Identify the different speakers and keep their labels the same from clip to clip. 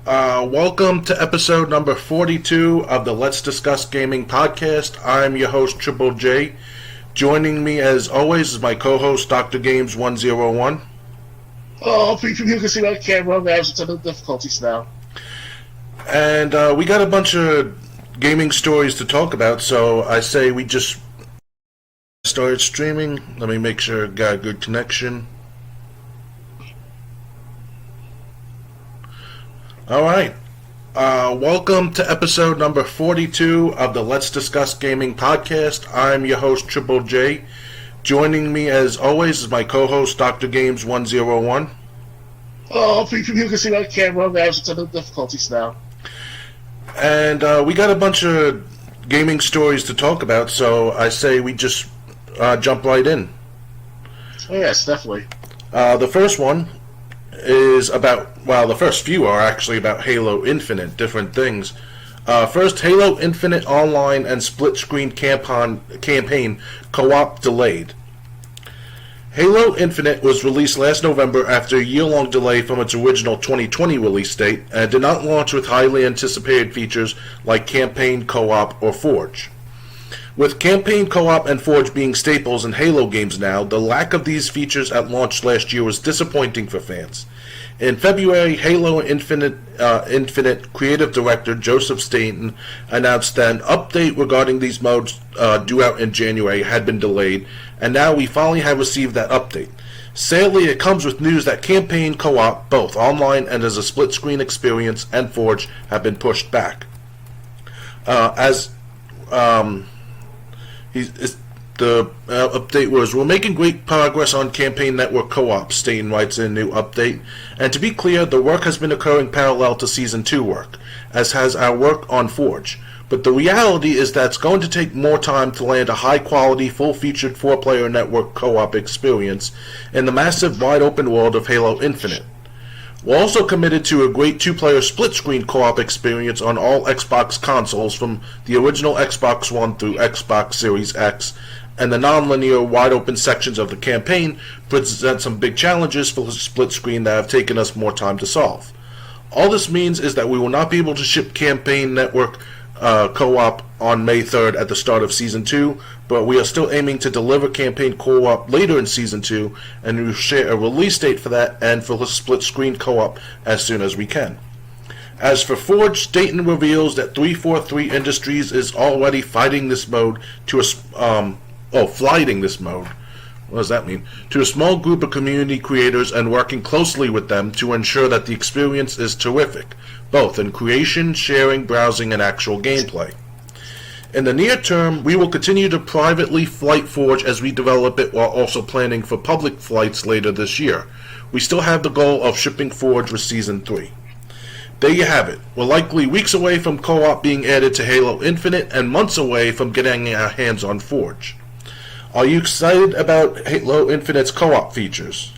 Speaker 1: Welcome to episode number 42 of the Let's Discuss Gaming podcast. I'm your host, Triple J. Joining me, as always, is my co-host, Dr. Games 101.
Speaker 2: Oh, people can see my camera. I'm having some difficulties now.
Speaker 1: And we got a bunch of gaming stories to talk about, so I say we just start streaming. Let me make sure I got a good connection. Alright, welcome to episode number 42 of the Let's Discuss Gaming podcast. I'm your host, Triple J. Joining me, as always, is my co-host, Dr. Games 101.
Speaker 2: Oh, people can see my camera. I'm having some difficulties now.
Speaker 1: And we got a bunch of gaming stories to talk about, so I say we just jump right in.
Speaker 2: Oh, yes, definitely.
Speaker 1: The first one is about, well, the first few are actually about Halo Infinite, different things. First, Halo Infinite Online and split-screen campaign co-op delayed. Halo Infinite was released last November after a year-long delay from its original 2020 release date, and did not launch with highly anticipated features like campaign co-op or Forge. With campaign co-op and Forge being staples in Halo games now, the lack of these features at launch last year was disappointing for fans. In February, Halo Infinite creative director Joseph Staten announced that an update regarding these modes due out in January had been delayed, and now we finally have received that update. Sadly, it comes with news that campaign co-op, both online and as a split-screen experience, and Forge have been pushed back. The update was, "We're making great progress on Campaign Network Co-op," Staten writes in a new update. And to be clear, the work has been occurring parallel to Season 2 work, as has our work on Forge. But the reality is that it's going to take more time to land a high-quality, full-featured 4-player network co-op experience in the massive, wide-open world of Halo Infinite. We're also committed to a great 2-player split-screen co-op experience on all Xbox consoles from the original Xbox One through Xbox Series X, and the non-linear, wide-open sections of the campaign present some big challenges for the split-screen that have taken us more time to solve. All this means is that we will not be able to ship Campaign Network co-op on May 3rd at the start of Season 2, but we are still aiming to deliver campaign co-op later in Season 2, and we will share a release date for that and for the split-screen co-op as soon as we can. As for Forge, Staten reveals that 343 Industries is already fighting this mode flighting this mode. What does that mean? To a small group of community creators and working closely with them to ensure that the experience is terrific, both in creation, sharing, browsing, and actual gameplay. In the near term, we will continue to privately flight Forge as we develop it, while also planning for public flights later this year. We still have the goal of shipping Forge with Season 3. There you have it. We're likely weeks away from co-op being added to Halo Infinite, and months away from getting our hands on Forge. Are you excited about Halo Infinite's co-op features?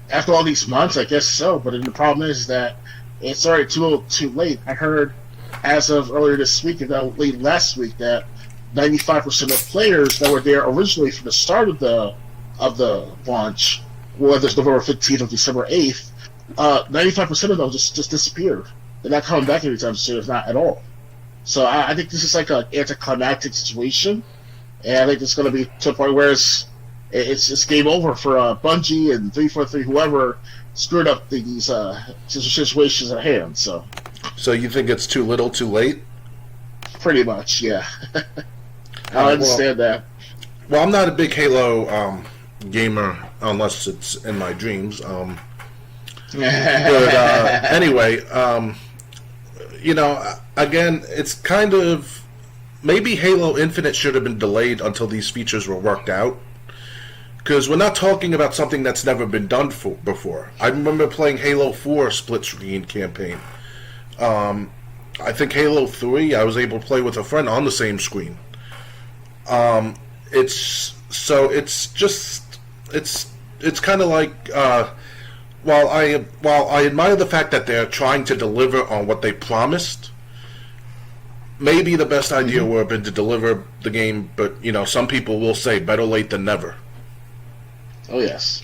Speaker 2: After all these months, I guess so, but the problem is that it's already too late. I heard, as of earlier this week, and late last week, that 95% of players that were there originally from the start of the launch, whether it's November 15th or December 8th, 95% of them just disappeared. They're not coming back anytime soon, if not at all. So I think this is like an anticlimactic situation, and I think it's going to be to a point where it's game over for Bungie and 343, whoever screwed up these situations at hand. So
Speaker 1: you think it's too little, too late?
Speaker 2: Pretty much, yeah. I understand that.
Speaker 1: Well, I'm not a big Halo gamer unless it's in my dreams. But anyway, again, it's kind of, maybe Halo Infinite should have been delayed until these features were worked out. Because we're not talking about something that's never been done before. I remember playing Halo 4 split-screen campaign. I think Halo 3, I was able to play with a friend on the same screen. It's kind of like, while I admire the fact that they're trying to deliver on what they promised, maybe the best idea would have been to deliver the game, but, some people will say better late than never.
Speaker 2: Oh, yes.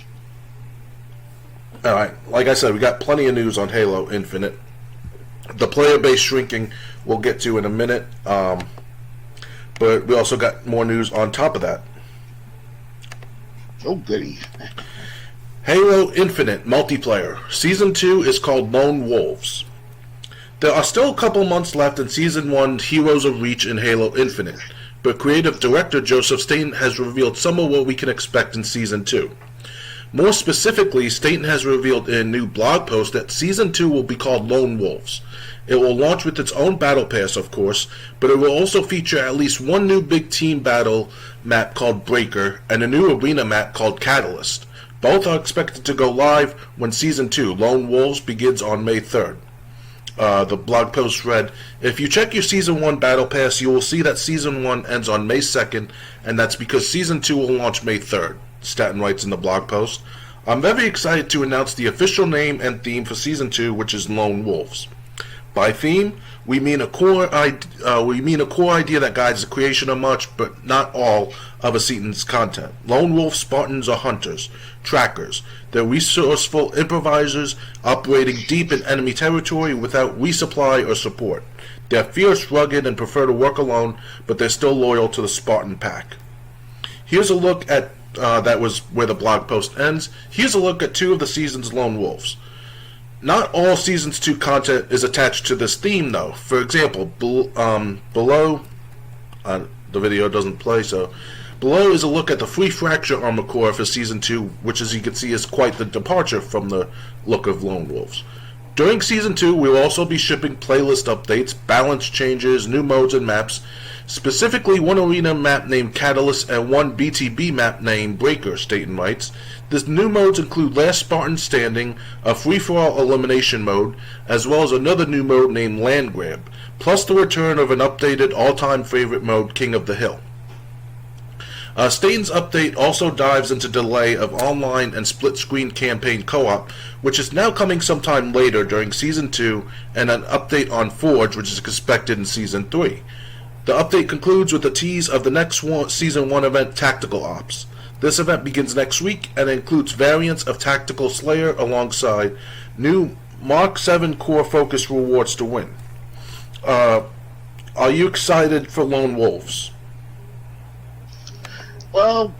Speaker 1: Alright, like I said, we got plenty of news on Halo Infinite. The player base shrinking we'll get to in a minute, but we also got more news on top of that.
Speaker 2: Oh, goody.
Speaker 1: Halo Infinite multiplayer. Season 2 is called Lone Wolves. There are still a couple months left in Season 1 Heroes of Reach in Halo Infinite, but creative director Joseph Staten has revealed some of what we can expect in Season 2. More specifically, Staten has revealed in a new blog post that Season 2 will be called Lone Wolves. It will launch with its own battle pass, of course, but it will also feature at least one new big team battle map called Breaker and a new arena map called Catalyst. Both are expected to go live when Season 2, Lone Wolves, begins on May 3rd. The blog post read, "If you check your Season 1 Battle Pass, you will see that Season 1 ends on May 2nd, and that's because Season 2 will launch May 3rd, Staten writes in the blog post. "I'm very excited to announce the official name and theme for Season 2, which is Lone Wolves. By theme, we mean a core idea that guides the creation of much, but not all, of a season's content. Lone Wolf Spartans are hunters, trackers. They're resourceful improvisers operating deep in enemy territory without resupply or support. They're fierce, rugged, and prefer to work alone, but they're still loyal to the Spartan pack." Here's a look at, that was where the blog post ends. Here's a look at 2 of the season's Lone Wolves. Not all Seasons 2 content is attached to this theme, though. For example, below, the video doesn't play, so below is a look at the Free Fracture armor core for Season 2, which, as you can see, is quite the departure from the look of Lone Wolves. During Season 2, we will also be shipping playlist updates, balance changes, new modes and maps, specifically one arena map named Catalyst and one BTB map named Breaker, Staten writes. The new modes include Last Spartan Standing, a free-for-all elimination mode, as well as another new mode named Land Grab, plus the return of an updated all-time favorite mode, King of the Hill. Staten's update also dives into delay of online and split-screen campaign co-op, which is now coming sometime later during Season 2, and an update on Forge, which is expected in Season 3. The update concludes with a tease of the next Season 1 event, Tactical Ops. This event begins next week and includes variants of Tactical Slayer alongside new Mark 7 core focus rewards to win. Are you excited for Lone Wolves?
Speaker 2: Well,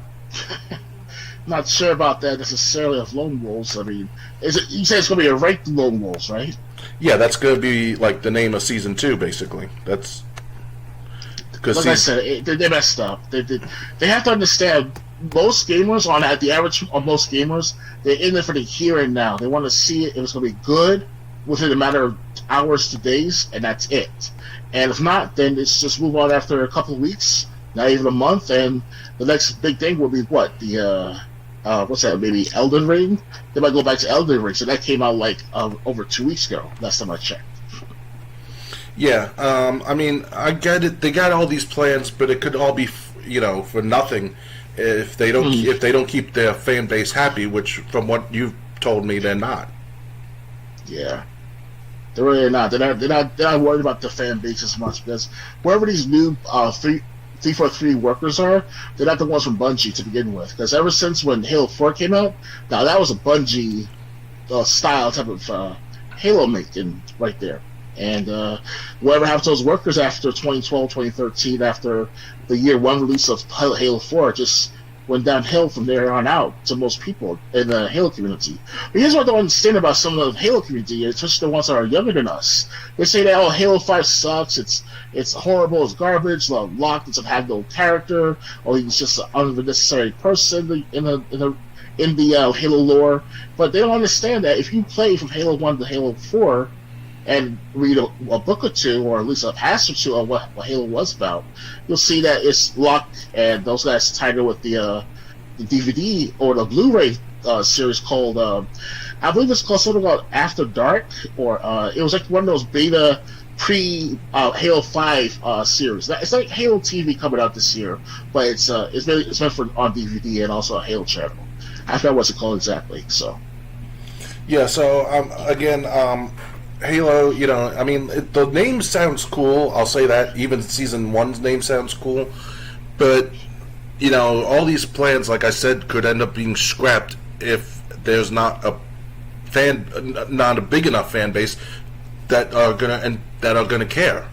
Speaker 2: not sure about that necessarily of Lone Wolves. I mean, is it? You say it's going to be a ranked Lone Wolves, right?
Speaker 1: Yeah, that's going to be like the name of Season 2, basically. That's
Speaker 2: like I said, they messed up. They have to understand. Most gamers, the average of most gamers, they're in it for the here and now. They want to see it. If it's going to be good within a matter of hours to days, and that's it. And if not, then it's just move on after a couple of weeks, not even a month, and the next big thing will be what? What's that? Maybe Elden Ring? They might go back to Elden Ring. So that came out like over 2 weeks ago, last time I checked.
Speaker 1: Yeah, I mean, I get it. They got all these plans, but it could all be, for nothing if they don't keep their fan base happy. Which, from what you've told me, they're not.
Speaker 2: Yeah, they're really not. They're not worried about the fan base as much because wherever these new 343 workers are, they're not the ones from Bungie to begin with. Because ever since when Halo 4 came out, now that was a Bungie style type of Halo making right there. And whatever happened to those workers after 2012, 2013, after the year 1 release of Halo 4, just went downhill from there on out to most people in the Halo community. But here's what I don't understand about some of the Halo community, especially the ones that are younger than us. They say that, Halo 5 sucks, it's horrible, it's garbage, Locke doesn't have no character, or he's just an unnecessary person in the Halo lore. But they don't understand that if you play from Halo 1 to Halo 4, and read a book or two, or at least a passage or two on what Halo was about, you'll see that it's Locke and those guys tied with the DVD or the Blu-ray series called, I believe it's called something about After Dark, or it was like one of those beta pre-Halo 5 series. It's like Halo TV coming out this year, but it's meant for on DVD and also a Halo channel. I forgot what's it called exactly. So
Speaker 1: yeah. So again. Halo, the name sounds cool. I'll say that. Even Season 1's name sounds cool. But, all these plans, like I said, could end up being scrapped if there's not a big enough fan base that are gonna care.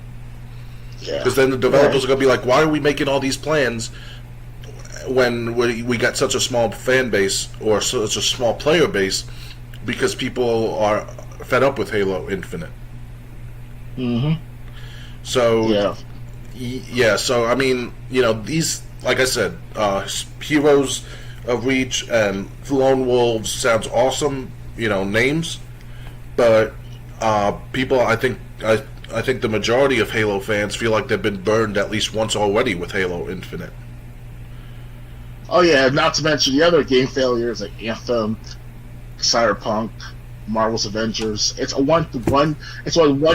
Speaker 2: Yeah.
Speaker 1: Because then the developers are gonna be like, why are we making all these plans when we got such a small fan base or such a small player base? Because people are fed up with Halo Infinite.
Speaker 2: Mm-hmm.
Speaker 1: So yeah. So I mean, these, like I said, Heroes of Reach and Lone Wolves sounds awesome. Names, but people, I think the majority of Halo fans feel like they've been burned at least once already with Halo Infinite.
Speaker 2: Oh yeah, not to mention the other game failures like Anthem, Cyberpunk, Marvel's Avengers. It's one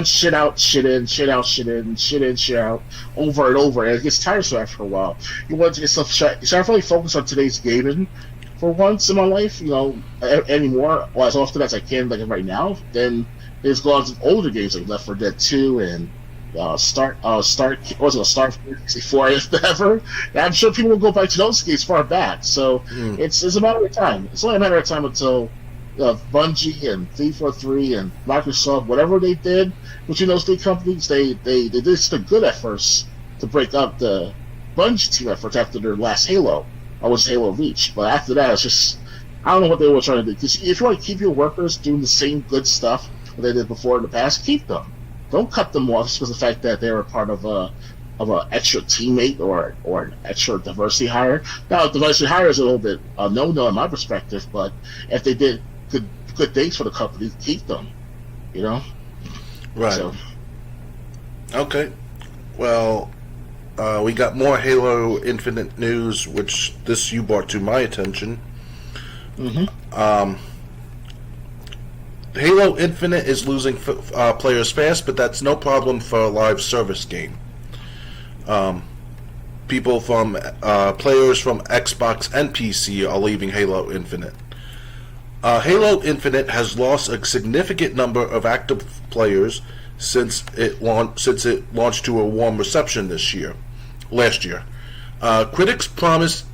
Speaker 2: shit out, shit in, shit out, shit in, shit in, shit out, over and over, and it gets tiresome after a while. You want to get stuff shut. So I really focus on today's gaming for once in my life, anymore, or as often as I can, like right now. Then there's go on to older games like Left 4 Dead 2 and Star 64 ever. And I'm sure people will go back to those games far back. So it's a matter of time. It's only a matter of time until Bungie and 343 and Microsoft, whatever they did between those three companies, they did something good at first to break up the Bungie team efforts after their last Halo, or was Halo Reach. But after that, it's just, I don't know what they were trying to do. Because if you want to keep your workers doing the same good stuff that they did before in the past, keep them. Don't cut them off just because of the fact that they were part of an extra teammate or an extra diversity hire. Now, diversity hire is a little bit no-no in my perspective, but if they did good things for the company, keep them.
Speaker 1: Right.
Speaker 2: So.
Speaker 1: Okay. Well, we got more Halo Infinite news, which this you brought to my attention.
Speaker 2: Mm-hmm.
Speaker 1: Halo Infinite is losing players fast, but that's no problem for a live service game. Players from Xbox and PC are leaving Halo Infinite. Halo Infinite has lost a significant number of active players since it launched to a warm reception last year. Critics praised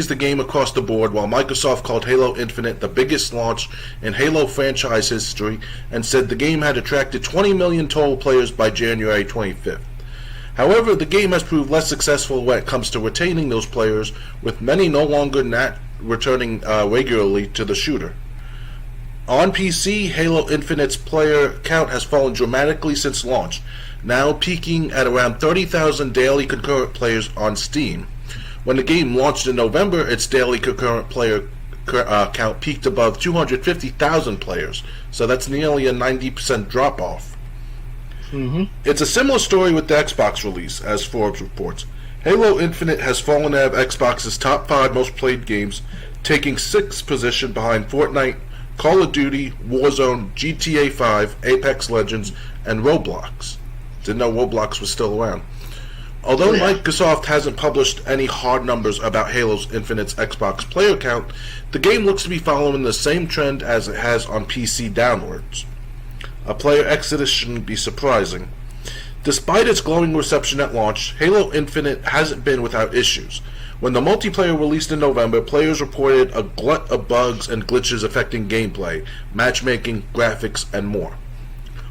Speaker 1: the game across the board, while Microsoft called Halo Infinite the biggest launch in Halo franchise history and said the game had attracted 20 million total players by January 25th. However, the game has proved less successful when it comes to retaining those players, with many no longer returning regularly to the shooter. On PC, Halo Infinite's player count has fallen dramatically since launch, now peaking at around 30,000 daily concurrent players on Steam. When the game launched in November, its daily concurrent player count peaked above 250,000 players, so that's nearly a 90% drop-off.
Speaker 2: Mm-hmm.
Speaker 1: It's a similar story with the Xbox release, as Forbes reports. Halo Infinite has fallen out of Xbox's top 5 most played games, taking 6th position behind Fortnite, Call of Duty, Warzone, GTA 5, Apex Legends, and Roblox. Didn't know Roblox was still around. Although Microsoft hasn't published any hard numbers about Halo Infinite's Xbox player count, the game looks to be following the same trend as it has on PC downwards. A player exodus shouldn't be surprising. Despite its glowing reception at launch, Halo Infinite hasn't been without issues. When the multiplayer released in November, players reported a glut of bugs and glitches affecting gameplay, matchmaking, graphics, and more.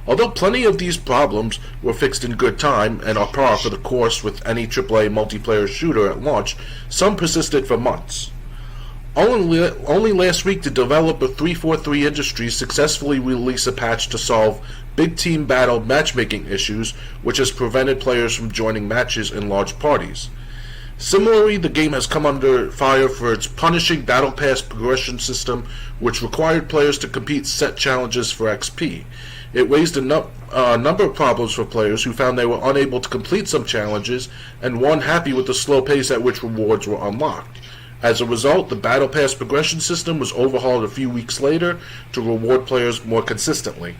Speaker 1: Although plenty of these problems were fixed in good time and are par for the course with any AAA multiplayer shooter at launch, some persisted for months. Only last week did developer 343 Industries successfully release a patch to solve big team battle matchmaking issues, which has prevented players from joining matches in large parties. Similarly, the game has come under fire for its punishing Battle Pass progression system, which required players to complete set challenges for XP. It raised a number of problems for players who found they were unable to complete some challenges and were unhappy with the slow pace at which rewards were unlocked. As a result, the Battle Pass progression system was overhauled a few weeks later to reward players more consistently.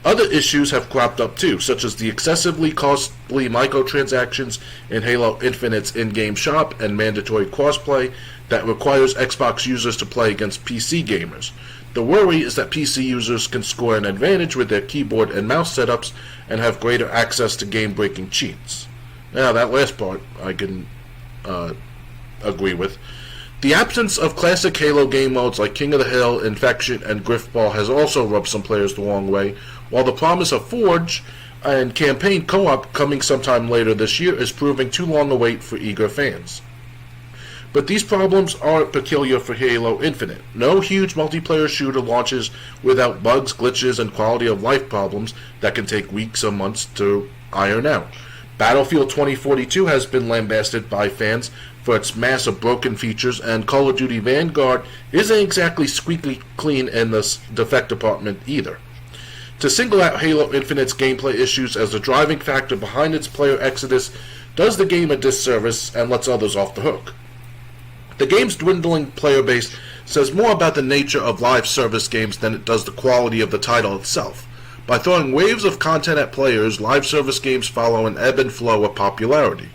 Speaker 1: Other issues have cropped up too, such as the excessively costly microtransactions in Halo Infinite's in-game shop and mandatory crossplay that requires Xbox users to play against PC gamers. The worry is that PC users can score an advantage with their keyboard and mouse setups and have greater access to game-breaking cheats. Now, that last part I can agree with. The absence of classic Halo game modes like King of the Hill, Infection, and Griftball has also rubbed some players the wrong way, while the promise of Forge and campaign co-op coming sometime later this year is proving too long a wait for eager fans. But these problems aren't peculiar for Halo Infinite. No huge multiplayer shooter launches without bugs, glitches, and quality of life problems that can take weeks or months to iron out. Battlefield 2042 has been lambasted by fans for its mass of broken features, and Call of Duty Vanguard isn't exactly squeaky clean in the defect department either. To single out Halo Infinite's gameplay issues as the driving factor behind its player exodus does the game a disservice and lets others off the hook. The game's dwindling player base says more about the nature of live service games than it does the quality of the title itself. By throwing waves of content at players, live service games follow an ebb and flow of popularity.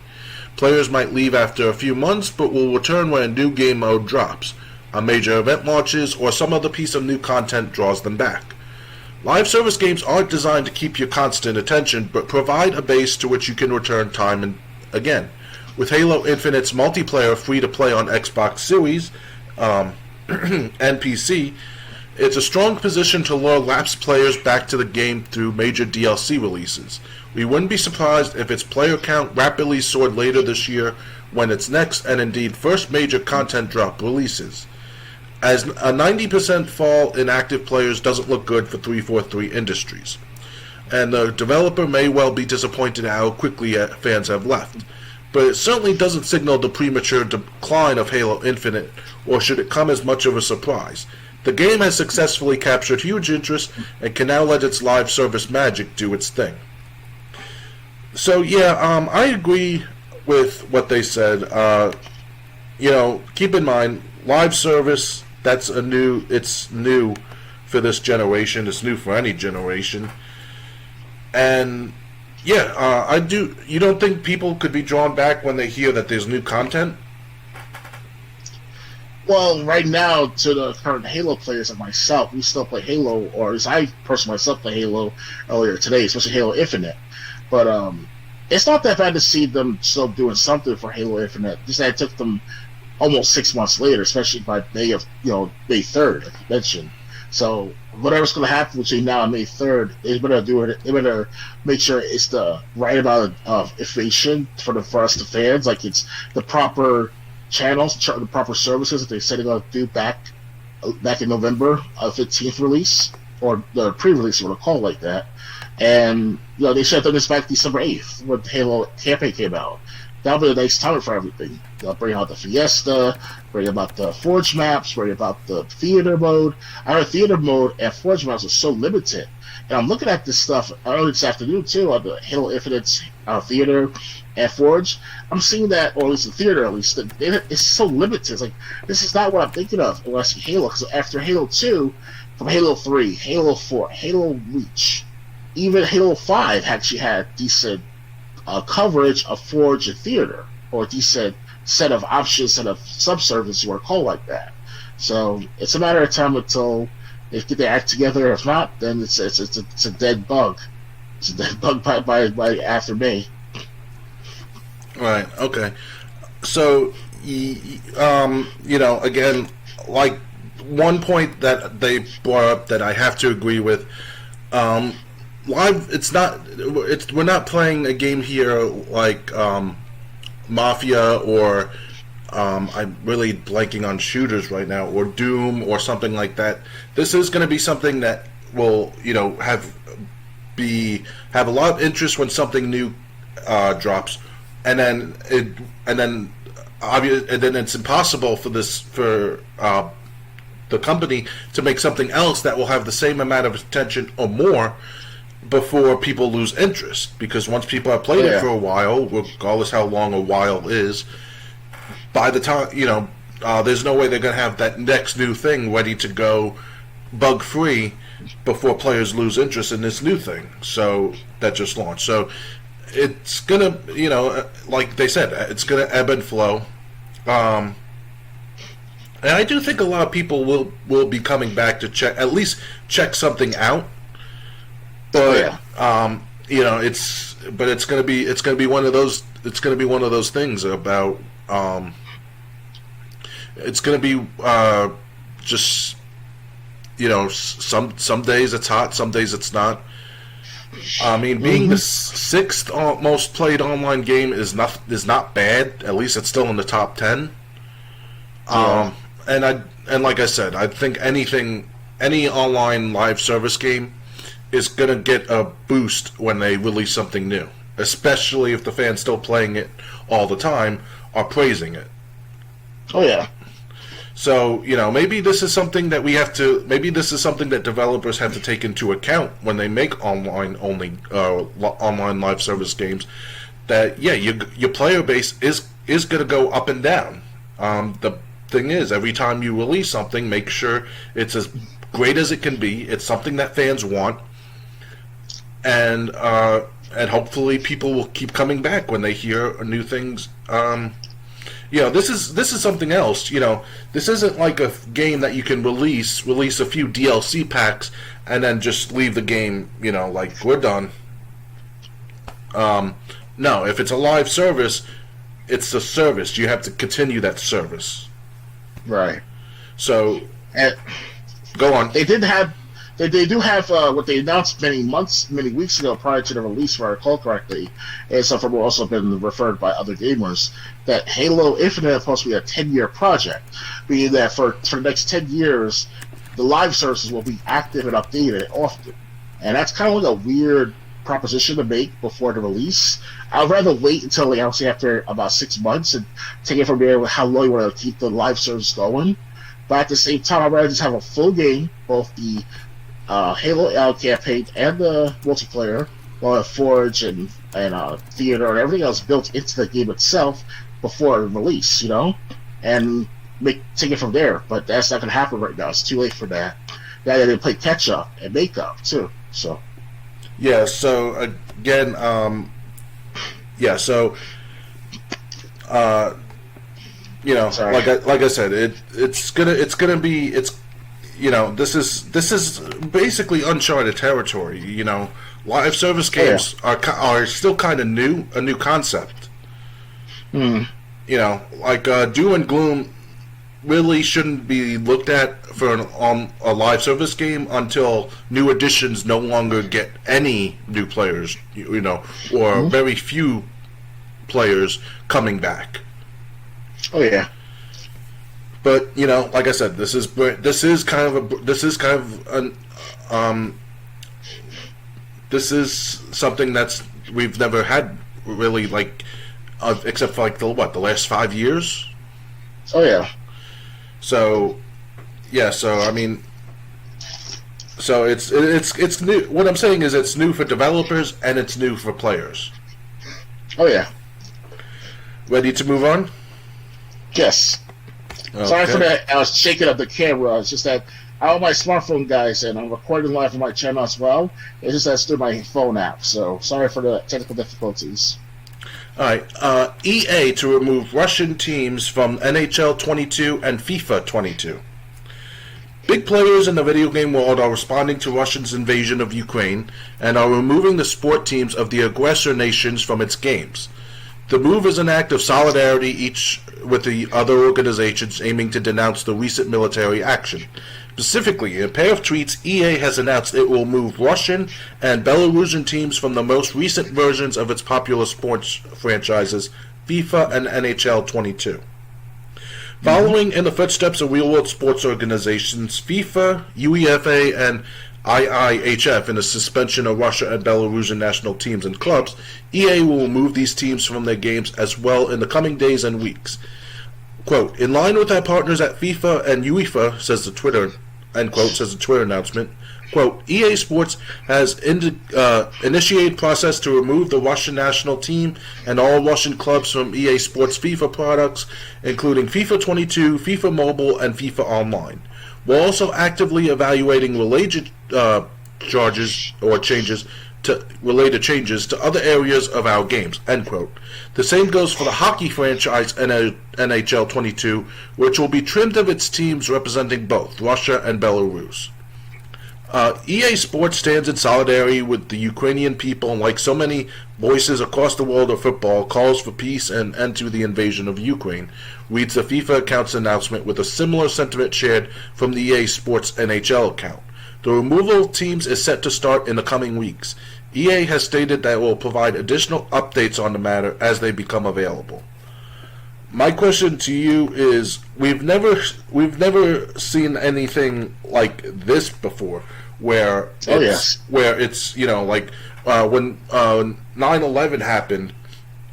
Speaker 1: Players might leave after a few months, but will return when a new game mode drops, a major event launches, or some other piece of new content draws them back. Live service games aren't designed to keep your constant attention, but provide a base to which you can return time and again. With Halo Infinite's multiplayer free-to-play on Xbox Series and PC, it's a strong position to lure lapsed players back to the game through major DLC releases. We wouldn't be surprised if its player count rapidly soared later this year when its next and indeed first major content drop releases. As a 90% fall in active players doesn't look good for 343 Industries. And the developer may well be disappointed at how quickly fans have left. But it certainly doesn't signal the premature decline of Halo Infinite, or should it come as much of a surprise. The game has successfully captured huge interest and can now let its live service magic do its thing. So yeah, I agree with what they said. Keep in mind, live service, it's new for this generation, it's new for any generation. And yeah, I do. You don't think people could be drawn back when they hear that there's new content?
Speaker 2: Well, right now, to the current Halo players and myself, we still play Halo, or as I personally myself play Halo earlier today, especially Halo Infinite. But it's not that bad to see them still doing something for Halo Infinite. Just that it took them almost 6 months later, especially by May 3rd, like you mentioned. So whatever's going to happen between now and May 3rd, they better do it. They better make sure it's the right amount of information for us, the fans, like it's the proper channels, the proper services that they said they're going to do back in November 15th release, or the pre-release, what I call it like that. And they should have done this back December 8th when the Halo campaign came out. That'll be a nice time for everything. They'll bring out the Fiesta, bring about the Forge maps, bring about the theater mode. Our theater mode and Forge maps are so limited. And I'm looking at this stuff early this afternoon too on the Halo Infinite's theater and Forge. I'm seeing that, or at least the theater, at least it's so limited. It's like, this is not what I'm thinking of when I see Halo. Because after Halo 2, from Halo 3, Halo 4, Halo Reach, even Halo 5 actually had decent coverage of Forge and theater, or a decent set of options, set of subservices, you want to call like that. So it's a matter of time until they get their act together. If not, then it's a dead bug. It's a dead bug by after May.
Speaker 1: Right. Okay. So, again, like one point that they brought up that I have to agree with. Live, we're not playing a game here like Mafia or I'm really blanking on shooters right now, or Doom or something like that. This is going to be something that will have a lot of interest when something new drops, and then it's impossible for the company to make something else that will have the same amount of attention or more before people lose interest, because once people have played it for a while, regardless how long a while is, by the time there's no way they're going to have that next new thing ready to go bug free before players lose interest in this new thing so that just launched. So it's gonna like they said, it's gonna ebb and flow, and I do think a lot of people will be coming back to at least check something out. But it's gonna be one of those things about it's gonna be just some days it's hot, some days it's not. I mean, being the sixth most played online game is not bad. At least it's still in the top 10.
Speaker 2: Yeah.
Speaker 1: And like I said, I think any online live service game is gonna get a boost when they release something new, especially if the fans still playing it all the time are praising it.
Speaker 2: Oh yeah.
Speaker 1: So, maybe this is something that maybe this is something that developers have to take into account when they make online live service games. That, yeah, your player base is going to go up and down. The thing is, every time you release something, make sure it's as great as it can be. It's something that fans want. And hopefully people will keep coming back when they hear new things. This is something else. This isn't like a game that you can release a few DLC packs and then just leave the game. Like we're done. No, if it's a live service, it's a service. You have to continue that service.
Speaker 2: Right.
Speaker 1: So,
Speaker 2: And
Speaker 1: go on.
Speaker 2: they do have what they announced many weeks ago prior to the release, if I recall correctly, and something also been referred by other gamers, that Halo Infinite is supposed to be a 10-year project, meaning that for the next 10 years, the live services will be active and updated often. And that's kind of like a weird proposition to make before the release. I'd rather wait until obviously after about 6 months and take it from there with how long you want to keep the live service going. But at the same time, I'd rather just have a full game, both the Halo campaign and the multiplayer, Forge and Theater and everything else built into the game itself before release, and take it from there. But that's not going to happen right now. It's too late for that. Now they play catch up and make up too. So
Speaker 1: yeah. So again,
Speaker 2: Sorry.
Speaker 1: like I said, this is basically uncharted territory. Live service games are still kind of a new concept. Doom and Gloom really shouldn't be looked at for a live service game until new editions no longer get any new players, or very few players coming back.
Speaker 2: Oh yeah.
Speaker 1: But like I said, this is something that's we've never had really, except for the last 5 years.
Speaker 2: Oh yeah.
Speaker 1: So I mean, so it's new. What I'm saying is it's new for developers and it's new for players.
Speaker 2: Oh yeah.
Speaker 1: Ready to move on?
Speaker 2: Yes.
Speaker 1: Okay.
Speaker 2: Sorry for that. I was shaking up the camera. It's just that I have my smartphone, guys, and I'm recording live on my channel as well. It's just that it's through my phone app. So sorry for the technical difficulties.
Speaker 1: All right. EA to remove Russian teams from NHL 22 and FIFA 22. Big players in the video game world are responding to Russia's invasion of Ukraine and are removing the sport teams of the aggressor nations from its games. The move is an act of solidarity each with the other organizations aiming to denounce the recent military action. Specifically, in a pair of tweets, EA has announced it will move Russian and Belarusian teams from the most recent versions of its popular sports franchises, FIFA and NHL 22. Following in the footsteps of real-world sports organizations, FIFA, UEFA, and IIHF in the suspension of Russia and Belarusian national teams and clubs, EA will remove these teams from their games as well in the coming days and weeks. Quote, in line with our partners at FIFA and UEFA, says the Twitter announcement, quote, EA Sports has initiated process to remove the Russian national team and all Russian clubs from EA Sports FIFA products, including FIFA 22, FIFA Mobile, and FIFA Online. We're also actively evaluating related changes to other areas of our games, end quote. The same goes for the hockey franchise NHL 22, which will be trimmed of its teams representing both Russia and Belarus. EA Sports stands in solidarity with the Ukrainian people and, like so many voices across the world of football, calls for peace and end to the invasion of Ukraine, reads the FIFA account's announcement with a similar sentiment shared from the EA Sports NHL account. The removal of teams is set to start in the coming weeks. EA has stated that it will provide additional updates on the matter as they become available. My question to you is: we've never seen anything like this before, where it's like when 9/11 happened,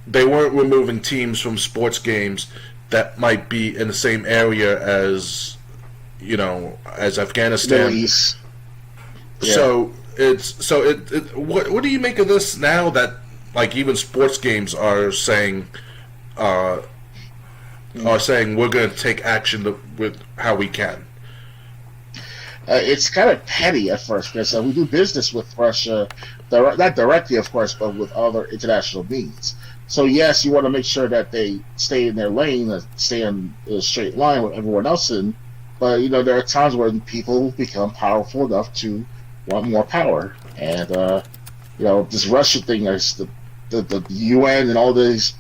Speaker 1: they weren't removing teams from sports games that might be in the same area as Afghanistan.
Speaker 2: Middle East. Yeah.
Speaker 1: So what do you make of this now that like even sports games are saying we're going to take action with how we can?
Speaker 2: It's kind of petty at first because we do business with Russia, not directly, of course, but with other international means. So yes, you want to make sure that they stay in their lane, stay in a straight line with everyone else in. But there are times when people become powerful enough to want more power, and this Russia thing is the UN and all these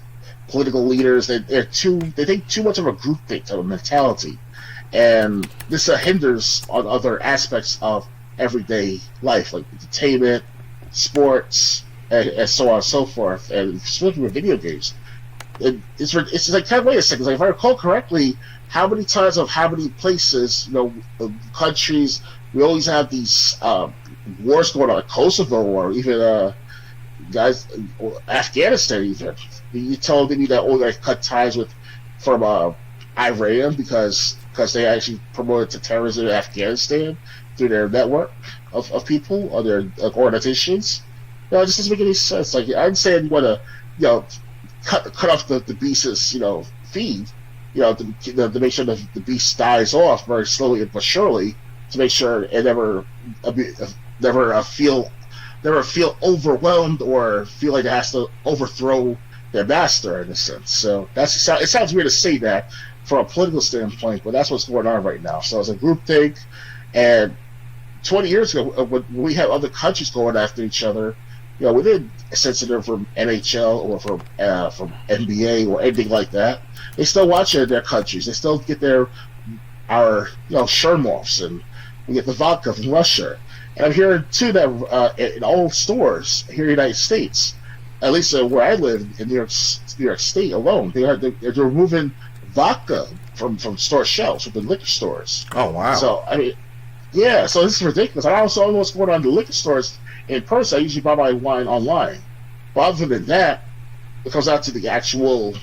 Speaker 2: political leaders. They think too much of a groupthink type of mentality, and this hinders on other aspects of everyday life, like entertainment, sports, and so on and so forth, and especially with video games. It's like, kind of, wait a second, like, if I recall correctly, how many times of how many places, countries, we always have these wars going on, like Kosovo, or even Afghanistan. Even you told me that they cut ties from Iran because they actually promoted to terrorism in Afghanistan through their network of people or their organizations. It just doesn't make any sense. Like, I'm saying, you want to cut off the beast's feed, to make sure that the beast dies off very slowly but surely, to make sure it never feel overwhelmed or feel like it has to overthrow their master in a sense. So it sounds weird to say that from a political standpoint, but that's what's going on right now. So it's a groupthink, and 20 years ago, when we had other countries going after each other, we didn't censor them from NHL or from NBA or anything like that. They still watch it in their countries. They still get our Shermoffs, and we get the vodka from Russia. And I'm hearing too that in all stores here in the United States, at least where I live in New York State alone, they're removing vodka from store shelves, from the liquor stores.
Speaker 1: Oh wow!
Speaker 2: So I mean, yeah. So this is ridiculous. I also know what's going on in the liquor stores in person. I usually buy my wine online. But other than that, it comes out to the actual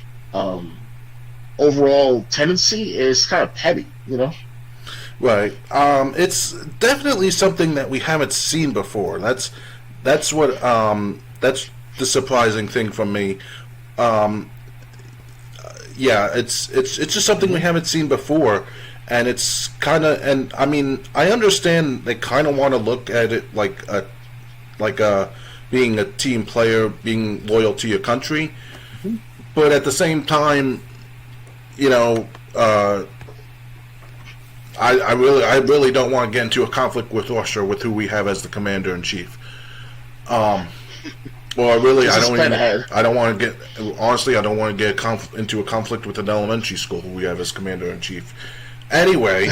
Speaker 2: overall tendency is kind of petty,
Speaker 1: Right. It's definitely something that we haven't seen before. That's the surprising thing for me. It's just something we haven't seen before, and it's kind of, and I mean, I understand they kind of want to look at it like being a team player, being loyal to your country, but at the same time, I really don't want to get into a conflict with Russia with who we have as the commander in chief. I don't want to get into a conflict with an elementary school who we have as commander in chief. Anyway,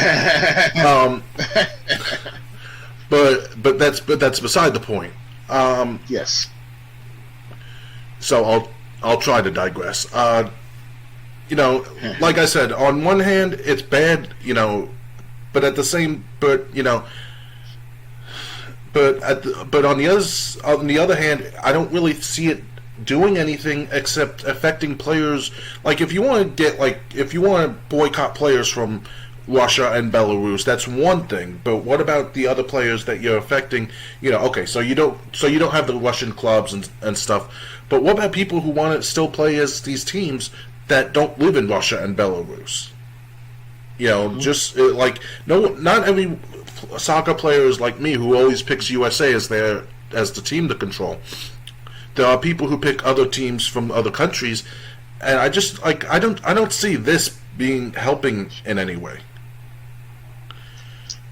Speaker 1: but that's beside the point.
Speaker 2: Yes.
Speaker 1: So I'll try to digress. Like I said, on one hand, it's bad, but on the other hand, I don't really see it doing anything except affecting players. Like, if you want to boycott players from Russia and Belarus, that's one thing. But what about the other players that you're affecting? Okay, so you don't have the Russian clubs and stuff. But what about people who want to still play as these teams that don't live in Russia and Belarus? Not every soccer player is like me who always picks USA as the team to control. There are people who pick other teams from other countries, and I just I don't see this helping in any way.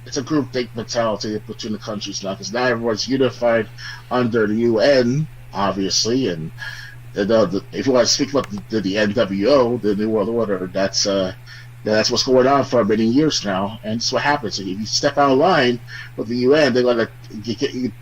Speaker 2: It's a groupthink mentality between the countries now, because now everyone's unified under the UN, obviously, and if you want to speak about the NWO, the New World Order, that's That's what's going on for many years now, and it's what happens. If you step out of line with the UN, they're going to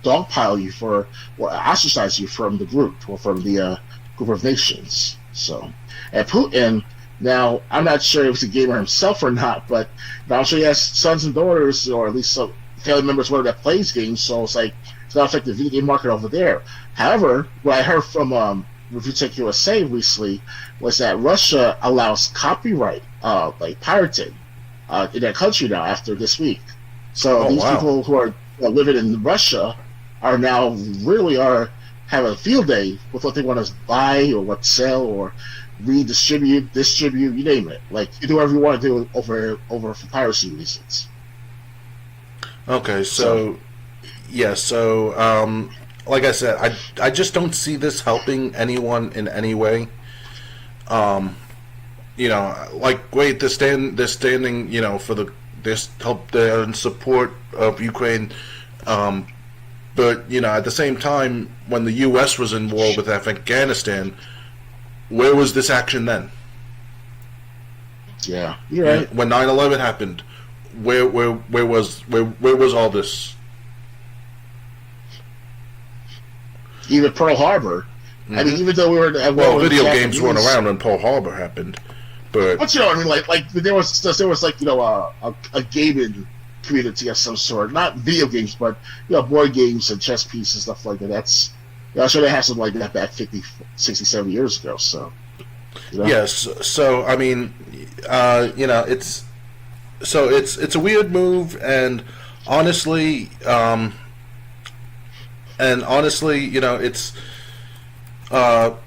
Speaker 2: dogpile you or ostracize you from the group or from the group of nations. So, and Putin, now I'm not sure if he's a gamer himself or not, but I'm sure he has sons and daughters, or at least some family members that plays games. So it's like it's going to affect the video game market over there. However, what I heard from Review Tech USA recently was that Russia allows copyright, like pirating, in that country now after this week. So these people who are living in Russia are now really have a field day with what they want to buy or what to sell or redistribute, distribute, you name it. Like you do whatever you want to do over for piracy reasons.
Speaker 1: Okay, so like I said, I just don't see this helping anyone in any way. Like great, they're standing, for this help and support of Ukraine. But at the same time, when the U.S. was in war with Afghanistan, where was this action then?
Speaker 2: Yeah, you're right.
Speaker 1: When 9/11 happened, where was all this?
Speaker 2: Even Pearl Harbor. Mm-hmm. I mean, even though we were
Speaker 1: video games weren't around when Pearl Harbor happened, but
Speaker 2: you know what I mean. Like there was like a gaming community of some sort, not video games, but board games and chess pieces and stuff like that. That's I'm sure they had something like that back 50, 60, 70 years ago. So
Speaker 1: yes, so I mean, it's a weird move, and honestly, it's. I'm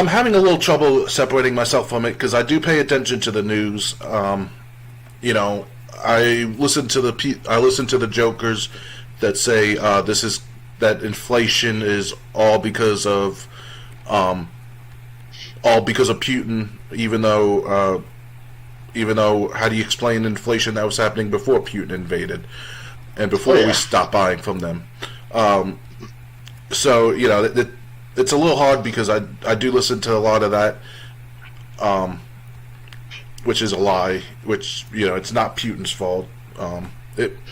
Speaker 1: having a little trouble separating myself from it because I do pay attention to the news. I listen to the jokers that say that inflation is all because of Putin, even though how do you explain inflation that was happening before Putin invaded and before we stopped buying from them? So it's a little hard because I do listen to a lot of that, which is a lie. Which it's not Putin's fault.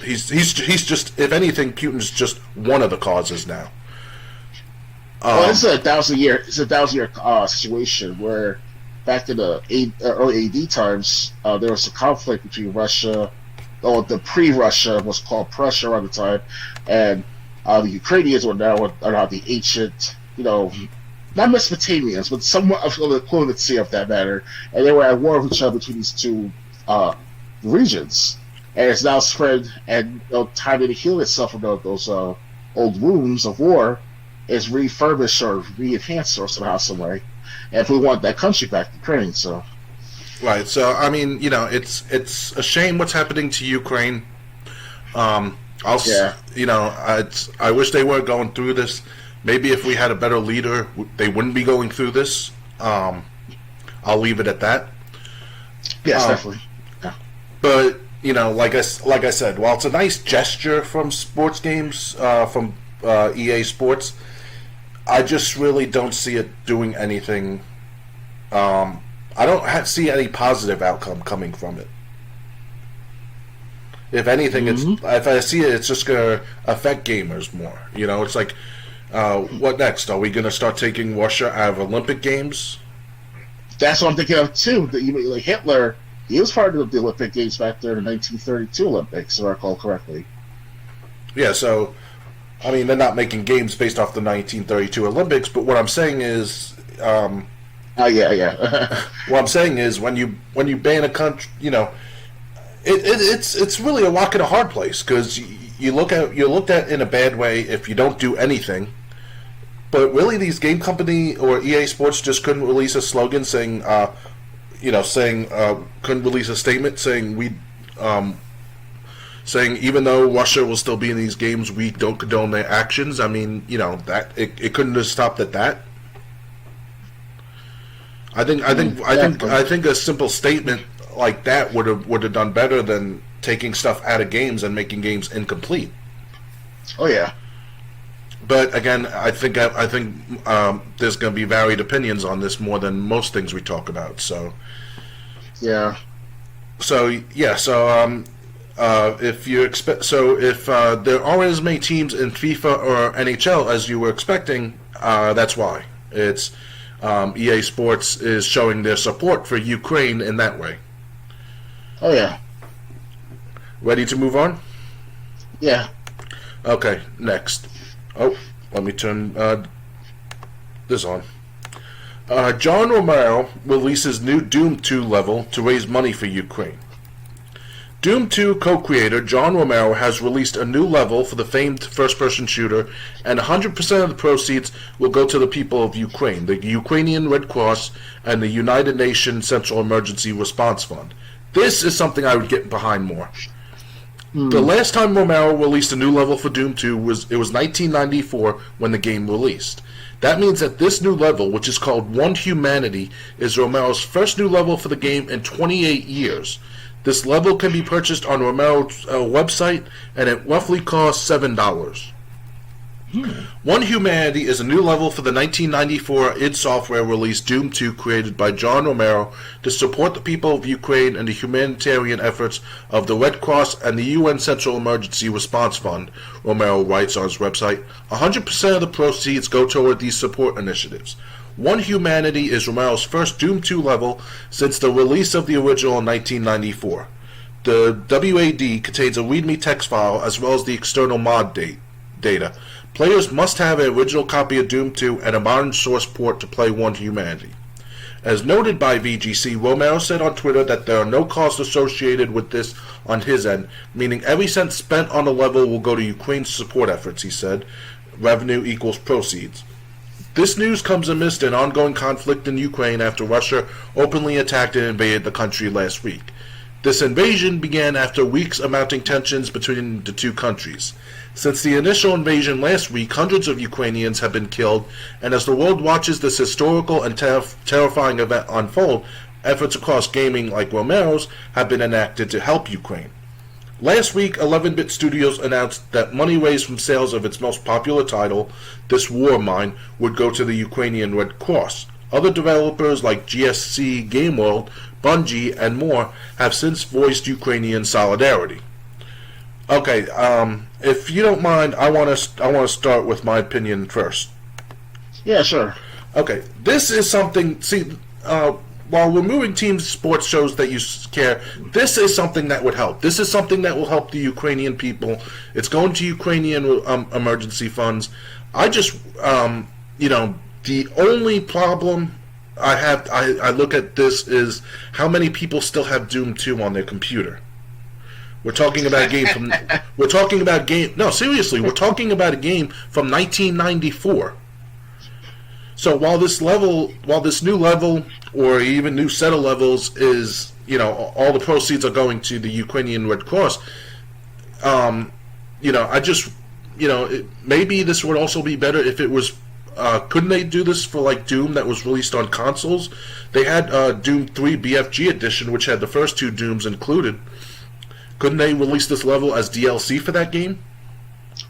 Speaker 1: He's just, if anything, Putin's just one of the causes now.
Speaker 2: It's a 1,000-year situation where back in the early AD times there was a conflict between Russia, the pre-Russia was called Prussia around the time, and the Ukrainians are now the ancient, not Mesopotamians, but somewhat of the equivalency of that matter, and they were at war with each other between these two regions, and it's now spread, and time to heal itself from those old wounds of war is refurbished or re-enhanced or somehow, some way, and if we want that country back, Ukraine, so.
Speaker 1: Right, so I mean, it's a shame what's happening to Ukraine. I wish they weren't going through this. Maybe if we had a better leader, they wouldn't be going through this. I'll leave it at that.
Speaker 2: Yes, definitely. Yeah.
Speaker 1: But like I said, while it's a nice gesture from sports games, from EA Sports, I just really don't see it doing anything. I don't see any positive outcome coming from it. If anything, if I see it, it's just going to affect gamers more. It's like, what next? Are we going to start taking Russia out of Olympic Games?
Speaker 2: That's what I'm thinking of, too. Like Hitler, he was part of the Olympic Games back there in the 1932 Olympics, if I recall correctly.
Speaker 1: Yeah, so, I mean, they're not making games based off the 1932 Olympics, but what I'm saying is...
Speaker 2: yeah.
Speaker 1: What I'm saying is, when you ban a country, it's really a rock and a hard place, because you're looked at in a bad way if you don't do anything. But really, these game company or EA Sports just couldn't release a slogan saying, couldn't release a statement saying saying even though Russia will still be in these games, we don't condone their actions. I mean, that it couldn't have stopped at that. I think a simple statement like that would have done better than taking stuff out of games and making games incomplete.
Speaker 2: Oh yeah.
Speaker 1: But again, I think there's going to be varied opinions on this more than most things we talk about. So,
Speaker 2: Yeah.
Speaker 1: So yeah, if you expect, if there aren't as many teams in FIFA or NHL as you were expecting, that's why. It's EA Sports is showing their support for Ukraine in that way.
Speaker 2: Oh yeah.
Speaker 1: Ready to move on?
Speaker 2: Yeah.
Speaker 1: Okay, next. Oh, let me turn this on. John Romero releases new Doom 2 level to raise money for Ukraine. Doom 2 co-creator John Romero has released a new level for the famed first-person shooter, and 100% of the proceeds will go to the people of Ukraine, the Ukrainian Red Cross, and the United Nations Central Emergency Response Fund. This is something I would get behind more. The last time Romero released a new level for Doom 2 was 1994 when the game released. That means that this new level, which is called One Humanity, is Romero's first new level for the game in 28 years. This level can be purchased on Romero's website, and it roughly costs $7. One Humanity is a new level for the 1994 id Software release Doom 2, created by John Romero to support the people of Ukraine and the humanitarian efforts of the Red Cross and the UN Central Emergency Response Fund, Romero writes on his website. 100% of the proceeds go toward these support initiatives. One Humanity is Romero's first Doom 2 level since the release of the original in 1994. The WAD contains a README text file as well as the external mod data. Players must have an original copy of Doom 2 and a modern source port to play One Humanity. As noted by VGC, Romero said on Twitter that there are no costs associated with this on his end, meaning every cent spent on the level will go to Ukraine's support efforts, he said. Revenue equals proceeds. This news comes amidst an ongoing conflict in Ukraine after Russia openly attacked and invaded the country last week. This invasion began after weeks of mounting tensions between the two countries. Since the initial invasion last week, hundreds of Ukrainians have been killed, and as the world watches this historical and terrifying event unfold, efforts across gaming like Romero's have been enacted to help Ukraine. Last week, 11-Bit Studios announced that money raised from sales of its most popular title, This War Mine, would go to the Ukrainian Red Cross. Other developers like GSC Game World, Bungie, and more have since voiced Ukrainian solidarity. Okay, if you don't mind, I want to start with my opinion first.
Speaker 2: Yeah, sure.
Speaker 1: Okay, this is something. See, while removing team sports shows that you care, this is something that would help. This is something that will help the Ukrainian people. It's going to Ukrainian emergency funds. I just, the only problem I have, I look at this is how many people still have Doom 2 on their computer. We're talking about a game from. We're talking about game. No, seriously, we're talking about a game from 1994. So while this new level, or even new set of levels, is all the proceeds are going to the Ukrainian Red Cross. I just maybe this would also be better if it was. Couldn't they do this for like Doom that was released on consoles? They had Doom 3 BFG edition, which had the first two Dooms included. Couldn't they release this level as DLC for that game?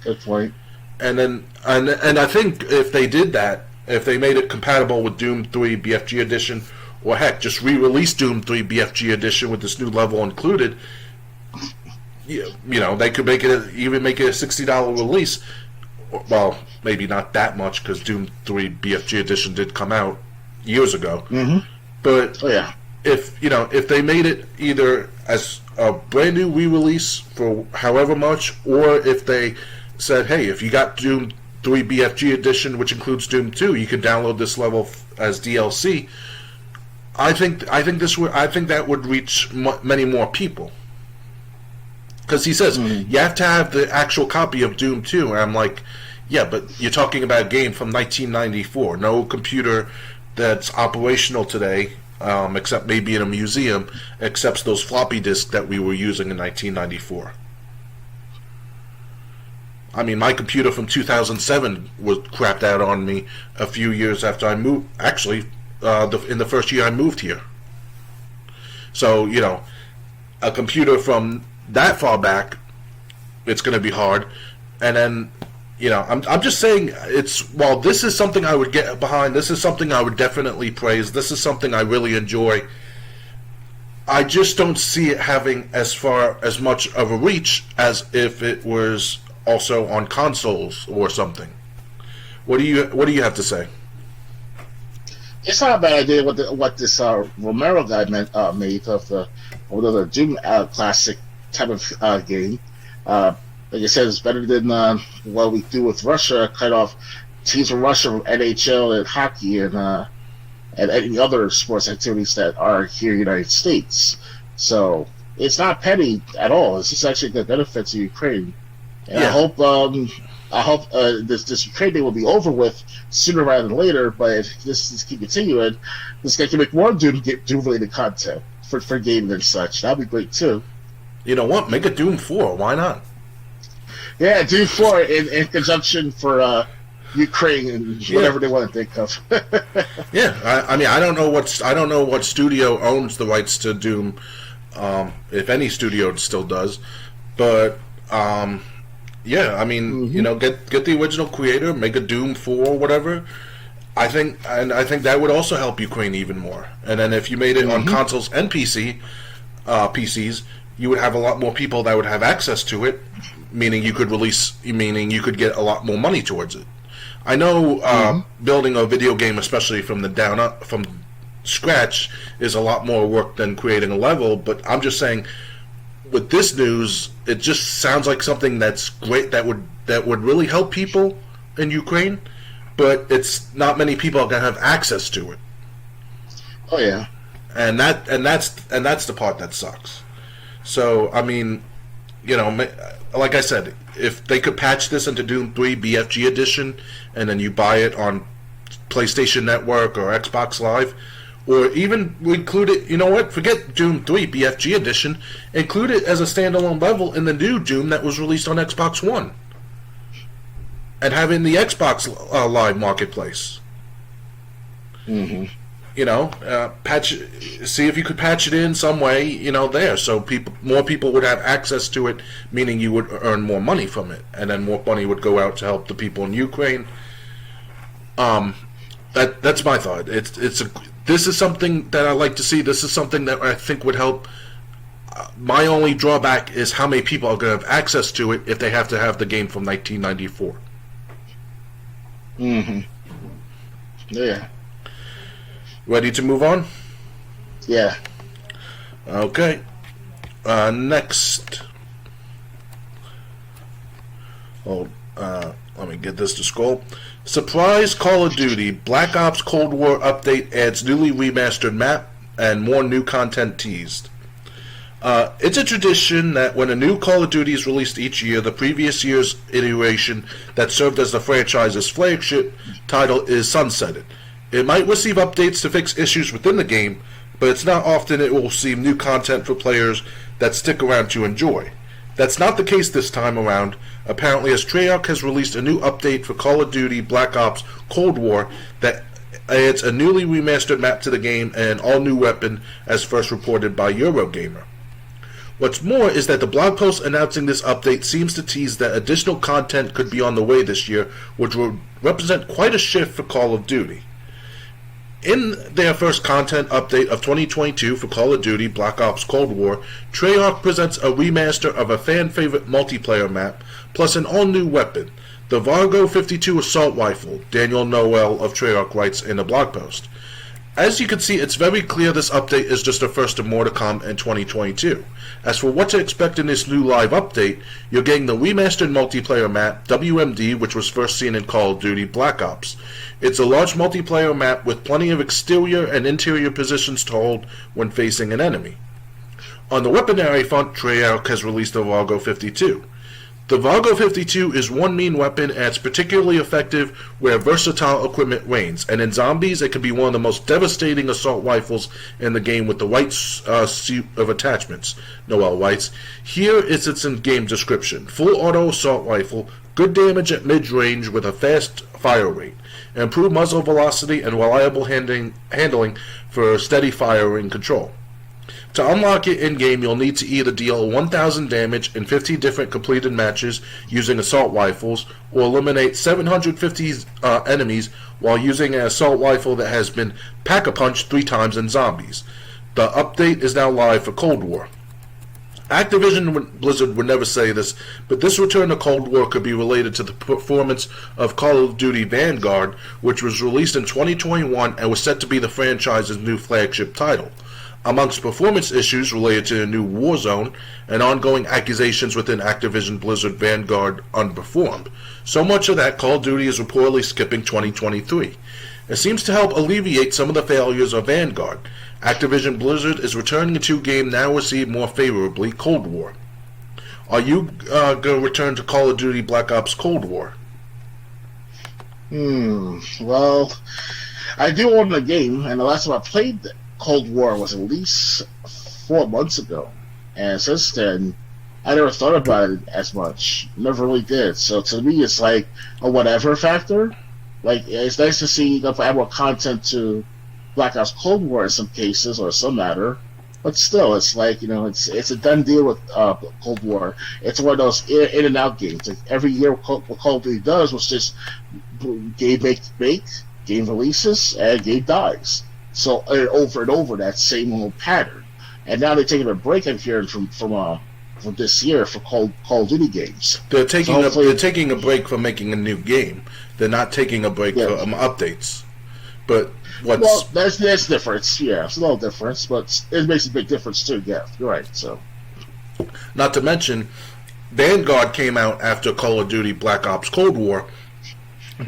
Speaker 2: Good point.
Speaker 1: And then, and I think if they did that, if they made it compatible with Doom 3 BFG edition, or heck, just re-release Doom 3 BFG edition with this new level included, they could make it a $60 release. Well, maybe not that much because Doom 3 BFG edition did come out years ago.
Speaker 2: Mm-hmm.
Speaker 1: But if they made it either as a brand new re-release for however much, or if they said, hey, if you got Doom 3 BFG edition, which includes Doom 2, you can download this level as DLC. I think that would reach many more people. Because he says you have to have the actual copy of Doom 2, and I'm like, yeah, but you're talking about a game from 1994. No computer that's operational today, except maybe in a museum, accepts those floppy disks that we were using in 1994. I mean, my computer from 2007 was crapped out on me a few years after I moved. Actually, in the first year I moved here. So, a computer from that far back, it's going to be hard. And then, I'm just saying, while this is something I would get behind, this is something I would definitely praise, this is something I really enjoy, I just don't see it having as much of a reach as if it was also on consoles or something. What do you have to say?
Speaker 2: It's not a bad idea what this Romero guy made of the Doom classic type of game. Like I said, it's better than what we do with Russia, cut off teams from Russia from NHL and hockey and any other sports activities that are here in the United States. So it's not petty at all. It's just actually good benefit to Ukraine. And
Speaker 1: Yeah.
Speaker 2: I hope this Ukraine thing will be over with sooner rather than later. But if this keep continuing, this guy can make more Doom related content for gaming and such. That'd be great too.
Speaker 1: You know what? Make a Doom 4. Why not?
Speaker 2: Yeah, Doom 4 in conjunction for Ukraine and whatever they want to think of.
Speaker 1: Yeah, I mean, I don't know what studio owns the rights to Doom, if any studio still does, but yeah, I mean, you know, get the original creator, make a Doom 4 or whatever. I think that would also help Ukraine even more. And then if you made it on consoles and PCs, you would have a lot more people that would have access to it, meaning you could get a lot more money towards it. I know building a video game, especially from from scratch, is a lot more work than creating a level. But I'm just saying, with this news, it just sounds like something that's great that would really help people in Ukraine. But it's not many people are gonna have access to it.
Speaker 2: Oh yeah,
Speaker 1: and that's the part that sucks. So I mean, you know, like I said, if they could patch this into Doom 3 BFG edition, and then you buy it on PlayStation Network or Xbox Live, or even include it, you know what, forget Doom 3 BFG edition, include it as a standalone level in the new Doom that was released on Xbox One, and have it in the Xbox Live Marketplace. You know, see if you could patch it in some way, you know, there, so more people would have access to it, meaning you would earn more money from it, and then more money would go out to help the people in Ukraine. That's my thought. This is something that I like to see. This is something that I think would help. My only drawback is how many people are going to have access to it if they have to have the game from 1994.
Speaker 2: Yeah.
Speaker 1: Ready to move on?
Speaker 2: Yeah.
Speaker 1: Okay. Next. Let me get this to scroll. Surprise Call of Duty Black Ops Cold War update adds newly remastered map and more new content teased. It's a tradition that when a new Call of Duty is released each year, the previous year's iteration that served as the franchise's flagship title is sunsetted. It might receive updates to fix issues within the game, but it's not often it will receive new content for players that stick around to enjoy. That's not the case this time around, apparently, as Treyarch has released a new update for Call of Duty Black Ops Cold War that adds a newly remastered map to the game and an all-new weapon, as first reported by Eurogamer. What's more is that the blog post announcing this update seems to tease that additional content could be on the way this year, which would represent quite a shift for Call of Duty. In their first content update of 2022 for Call of Duty Black Ops Cold War, Treyarch presents a remaster of a fan-favorite multiplayer map, plus an all-new weapon, the Vargo 52 assault rifle, Daniel Noel of Treyarch writes in a blog post. As you can see, it's very clear this update is just a first of more to come in 2022. As for what to expect in this new live update, you're getting the remastered multiplayer map, WMD, which was first seen in Call of Duty Black Ops. It's a large multiplayer map with plenty of exterior and interior positions to hold when facing an enemy. On the weaponry front, Treyarch has released the Vargo 52. The Vargo 52 is one mean weapon, and it's particularly effective where versatile equipment reigns, and in zombies it can be one of the most devastating assault rifles in the game with the right suite of attachments, Noel writes. Here is its in-game description. Full auto assault rifle, good damage at mid-range with a fast fire rate, improved muzzle velocity and reliable handling for steady firing control. To unlock it in-game, you'll need to either deal 1,000 damage in 50 different completed matches using assault rifles, or eliminate 750 enemies while using an assault rifle that has been pack-a-punched 3 times in zombies. The update is now live for Cold War. Activision Blizzard would never say this, but this return to Cold War could be related to the performance of Call of Duty Vanguard, which was released in 2021 and was set to be the franchise's new flagship title. Amongst performance issues related to the new Warzone and ongoing accusations within Activision Blizzard Vanguard underperformed. So much of that, Call of Duty is reportedly skipping 2023. It seems to help alleviate some of the failures of Vanguard. Activision Blizzard is returning to a game now received more favorably, Cold War. Are you going to return to Call of Duty Black Ops Cold War?
Speaker 2: Well, I do own the game, and the last time I played Cold War was at least 4 months ago. And since then, I never thought about it as much. Never really did. So to me, it's like a whatever factor. Like, it's nice to see if I add more content to Black Ops Cold War in some cases, or some matter. But still, it's like, it's a done deal with Cold War. It's one of those in and out games. Like every year, what Call of Duty does was just game make, game releases, and game dies. So over and over, that same old pattern. And now they're taking a break, I'm hearing from this year for Call of Duty games.
Speaker 1: They're taking a break from making a new game. They're not taking a break from updates. But
Speaker 2: there's difference. Yeah, it's a little difference, but it makes a big difference too. Yeah, you're right. So,
Speaker 1: not to mention, Vanguard came out after Call of Duty Black Ops Cold War,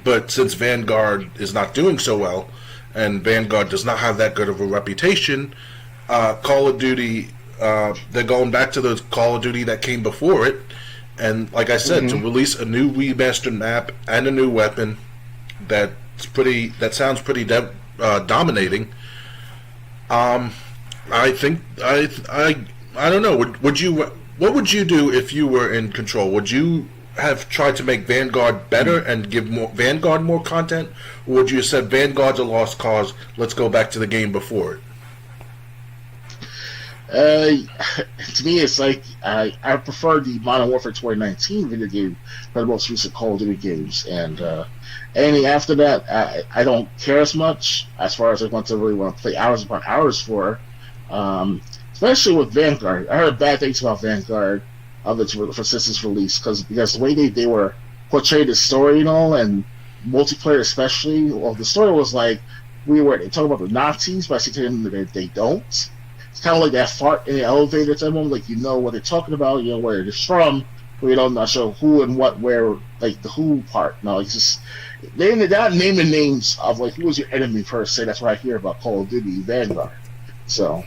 Speaker 1: but since Vanguard is not doing so well, and Vanguard does not have that good of a reputation, Call of Duty, they're going back to the Call of Duty that came before it, and like I said, to release a new remastered map and a new weapon that sounds pretty dominating. I think I don't know. What would you do if you were in control? Would you have tried to make Vanguard better and give Vanguard more content, or would you have said Vanguard's a lost cause? Let's go back to the game before it.
Speaker 2: To me, it's like I prefer the Modern Warfare 2019 video game for the most recent Call of Duty games, and anything after that, I don't care as much as far as I want to play hours upon hours for. Especially with Vanguard, I heard bad things about Vanguard for since its release because the way they were portrayed the story and multiplayer especially. Well, the story was like they talking about the Nazis, but I see to them that they don't. It's kind of like that fart in the elevator at that moment, like what they're talking about, where it's from, but you don't not sure who and what, where, like the who part. No, it's just they're not naming names of like who was your enemy per se. That's what I hear about Call of Duty Vanguard. So,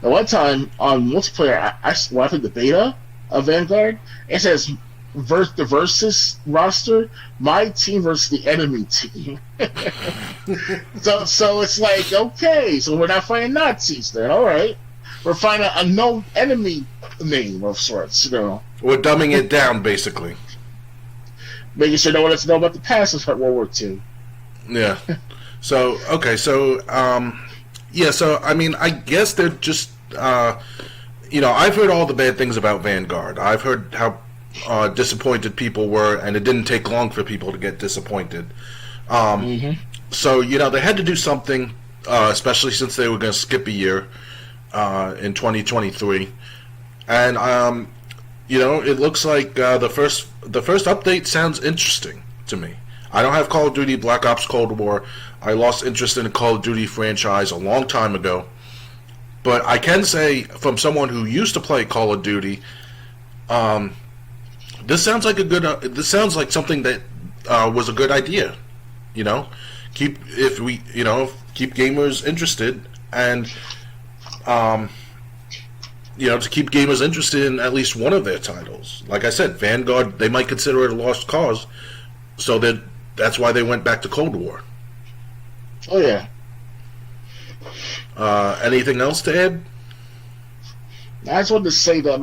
Speaker 2: at one time on multiplayer, I played the beta of Vanguard. It says the versus roster, my team versus the enemy team. so it's like, okay, so we're not fighting Nazis then, all right. We're finding a known enemy name of sorts, We're
Speaker 1: dumbing it down, basically.
Speaker 2: Making sure no one has to know about the past of World War II.
Speaker 1: Yeah. So, okay, so, so, I mean, I guess they're just, I've heard all the bad things about Vanguard. I've heard how disappointed people were, and it didn't take long for people to get disappointed. So, they had to do something, especially since they were going to skip a year in 2023. And, it looks like the first update sounds interesting to me. I don't have Call of Duty Black Ops Cold War. I lost interest in the Call of Duty franchise a long time ago. But I can say, from someone who used to play Call of Duty, this sounds like this sounds like something that was a good idea. Keep gamers interested, and to keep gamers interested in at least one of their titles. Like I said, Vanguard, they might consider it a lost cause, so that's why they went back to Cold War.
Speaker 2: Oh yeah.
Speaker 1: Anything else to add?
Speaker 2: I just wanted to say that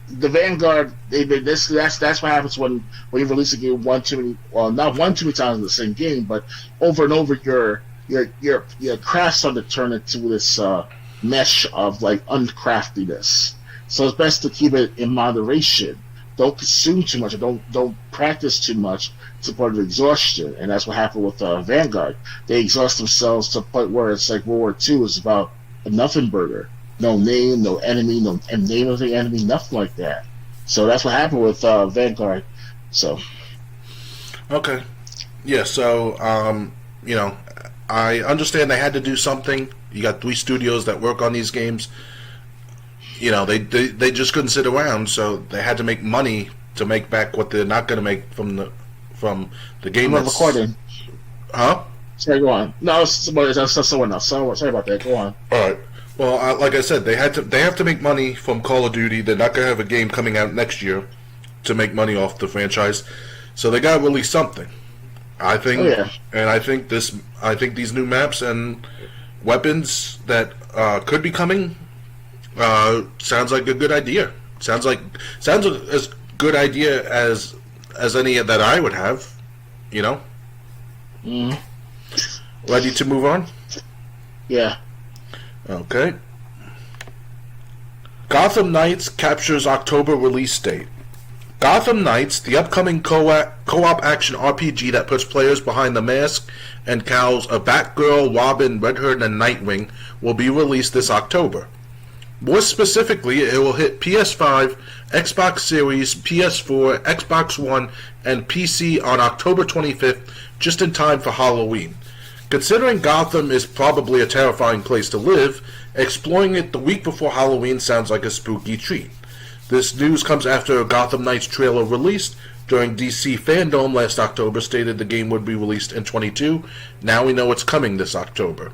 Speaker 2: the Vanguard, that's what happens when you release a game not one too many times in the same game, but over and over your craft starting to turn into this mesh of like uncraftiness. So it's best to keep it in moderation. Don't consume too much, or don't practice too much to the point of exhaustion. And that's what happened with Vanguard. They exhaust themselves to the point where it's like World War II is about a nothing burger. No name, no enemy, no name of the enemy, nothing like that. So that's what happened with Vanguard. So
Speaker 1: Okay. Yeah, so, I understand they had to do something. You got 3 studios that work on these games. They just couldn't sit around, so they had to make money to make back what they're not going to make from the game.
Speaker 2: I'm recording.
Speaker 1: Huh?
Speaker 2: Sorry, go on. No, that's someone else. Sorry about that. Go on.
Speaker 1: All right. Well, like I said, they have to make money from Call of Duty. They're not going to have a game coming out next year to make money off the franchise, so they got to release something. I think, and I think these new maps and weapons that could be coming sounds like a good idea. Sounds as good idea as any that I would have. Ready to move on?
Speaker 2: Yeah.
Speaker 1: Okay. Gotham Knights captures October release date. Gotham Knights, the upcoming co-op action RPG that puts players behind the mask and cowls of Batgirl, Robin, Red Hood, and Nightwing, will be released this October. More specifically, it will hit PS5, Xbox Series, PS4, Xbox One, and PC on October 25th, just in time for Halloween. Considering Gotham is probably a terrifying place to live, exploring it the week before Halloween sounds like a spooky treat. This news comes after a Gotham Knights trailer released during DC Fandom last October stated the game would be released in 22. Now we know it's coming this October.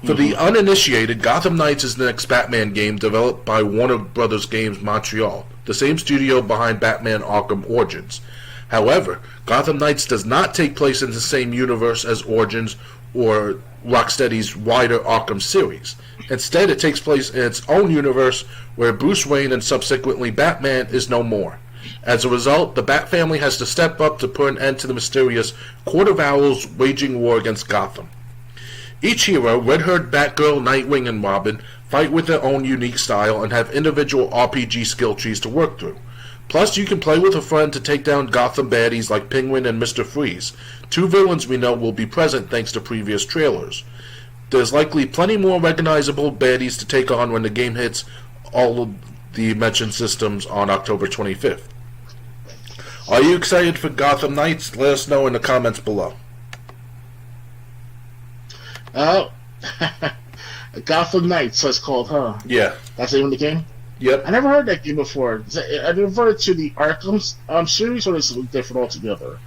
Speaker 1: For the uninitiated, Gotham Knights is the next Batman game developed by Warner Bros. Games Montreal, the same studio behind Batman Arkham Origins. However, Gotham Knights does not take place in the same universe as Origins or Rocksteady's wider Arkham series. Instead, it takes place in its own universe where Bruce Wayne and subsequently Batman is no more. As a result, the Bat family has to step up to put an end to the mysterious Court of Owls waging war against Gotham. Each hero, Red Hood, Batgirl, Nightwing, and Robin, fight with their own unique style and have individual RPG skill trees to work through. Plus, you can play with a friend to take down Gotham baddies like Penguin and Mr. Freeze, 2 villains we know will be present thanks to previous trailers. There's likely plenty more recognizable baddies to take on when the game hits all of the mentioned systems on October 25th. Are you excited for Gotham Knights? Let us know in the comments below.
Speaker 2: Gotham Knights, that's called, huh?
Speaker 1: Yeah.
Speaker 2: That's the name of the game?
Speaker 1: Yep.
Speaker 2: I never heard that game before. Have you referred to the Arkham series, or is it different altogether?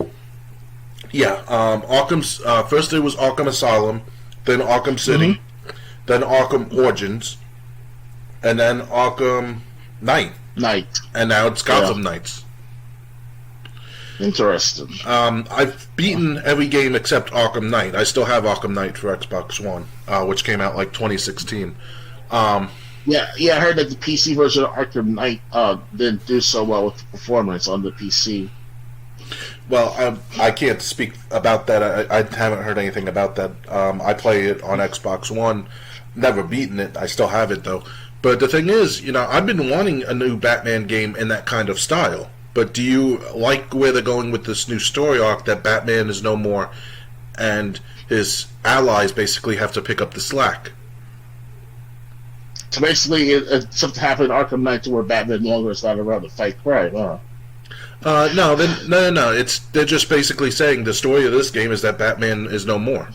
Speaker 1: Yeah. Arkham's first it was Arkham Asylum, then Arkham City, then Arkham Origins, and then Arkham Knight. And now it's Gotham Knights.
Speaker 2: Interesting.
Speaker 1: I've beaten every game except Arkham Knight. I still have Arkham Knight for Xbox One, which came out like 2016.
Speaker 2: Yeah, I heard that the PC version of Arkham Knight didn't do so well with the performance on the PC.
Speaker 1: Well, I can't speak about that. I haven't heard anything about that. I play it on Xbox One. Never beaten it. I still have it, though. But the thing is, I've been wanting a new Batman game in that kind of style. But do you like where they're going with this new story arc that Batman is no more and his allies basically have to pick up the slack?
Speaker 2: So basically, something happened in Arkham Knight to where Batman no longer is not around to fight crime, huh?
Speaker 1: No. They're just basically saying the story of this game is that Batman is no more.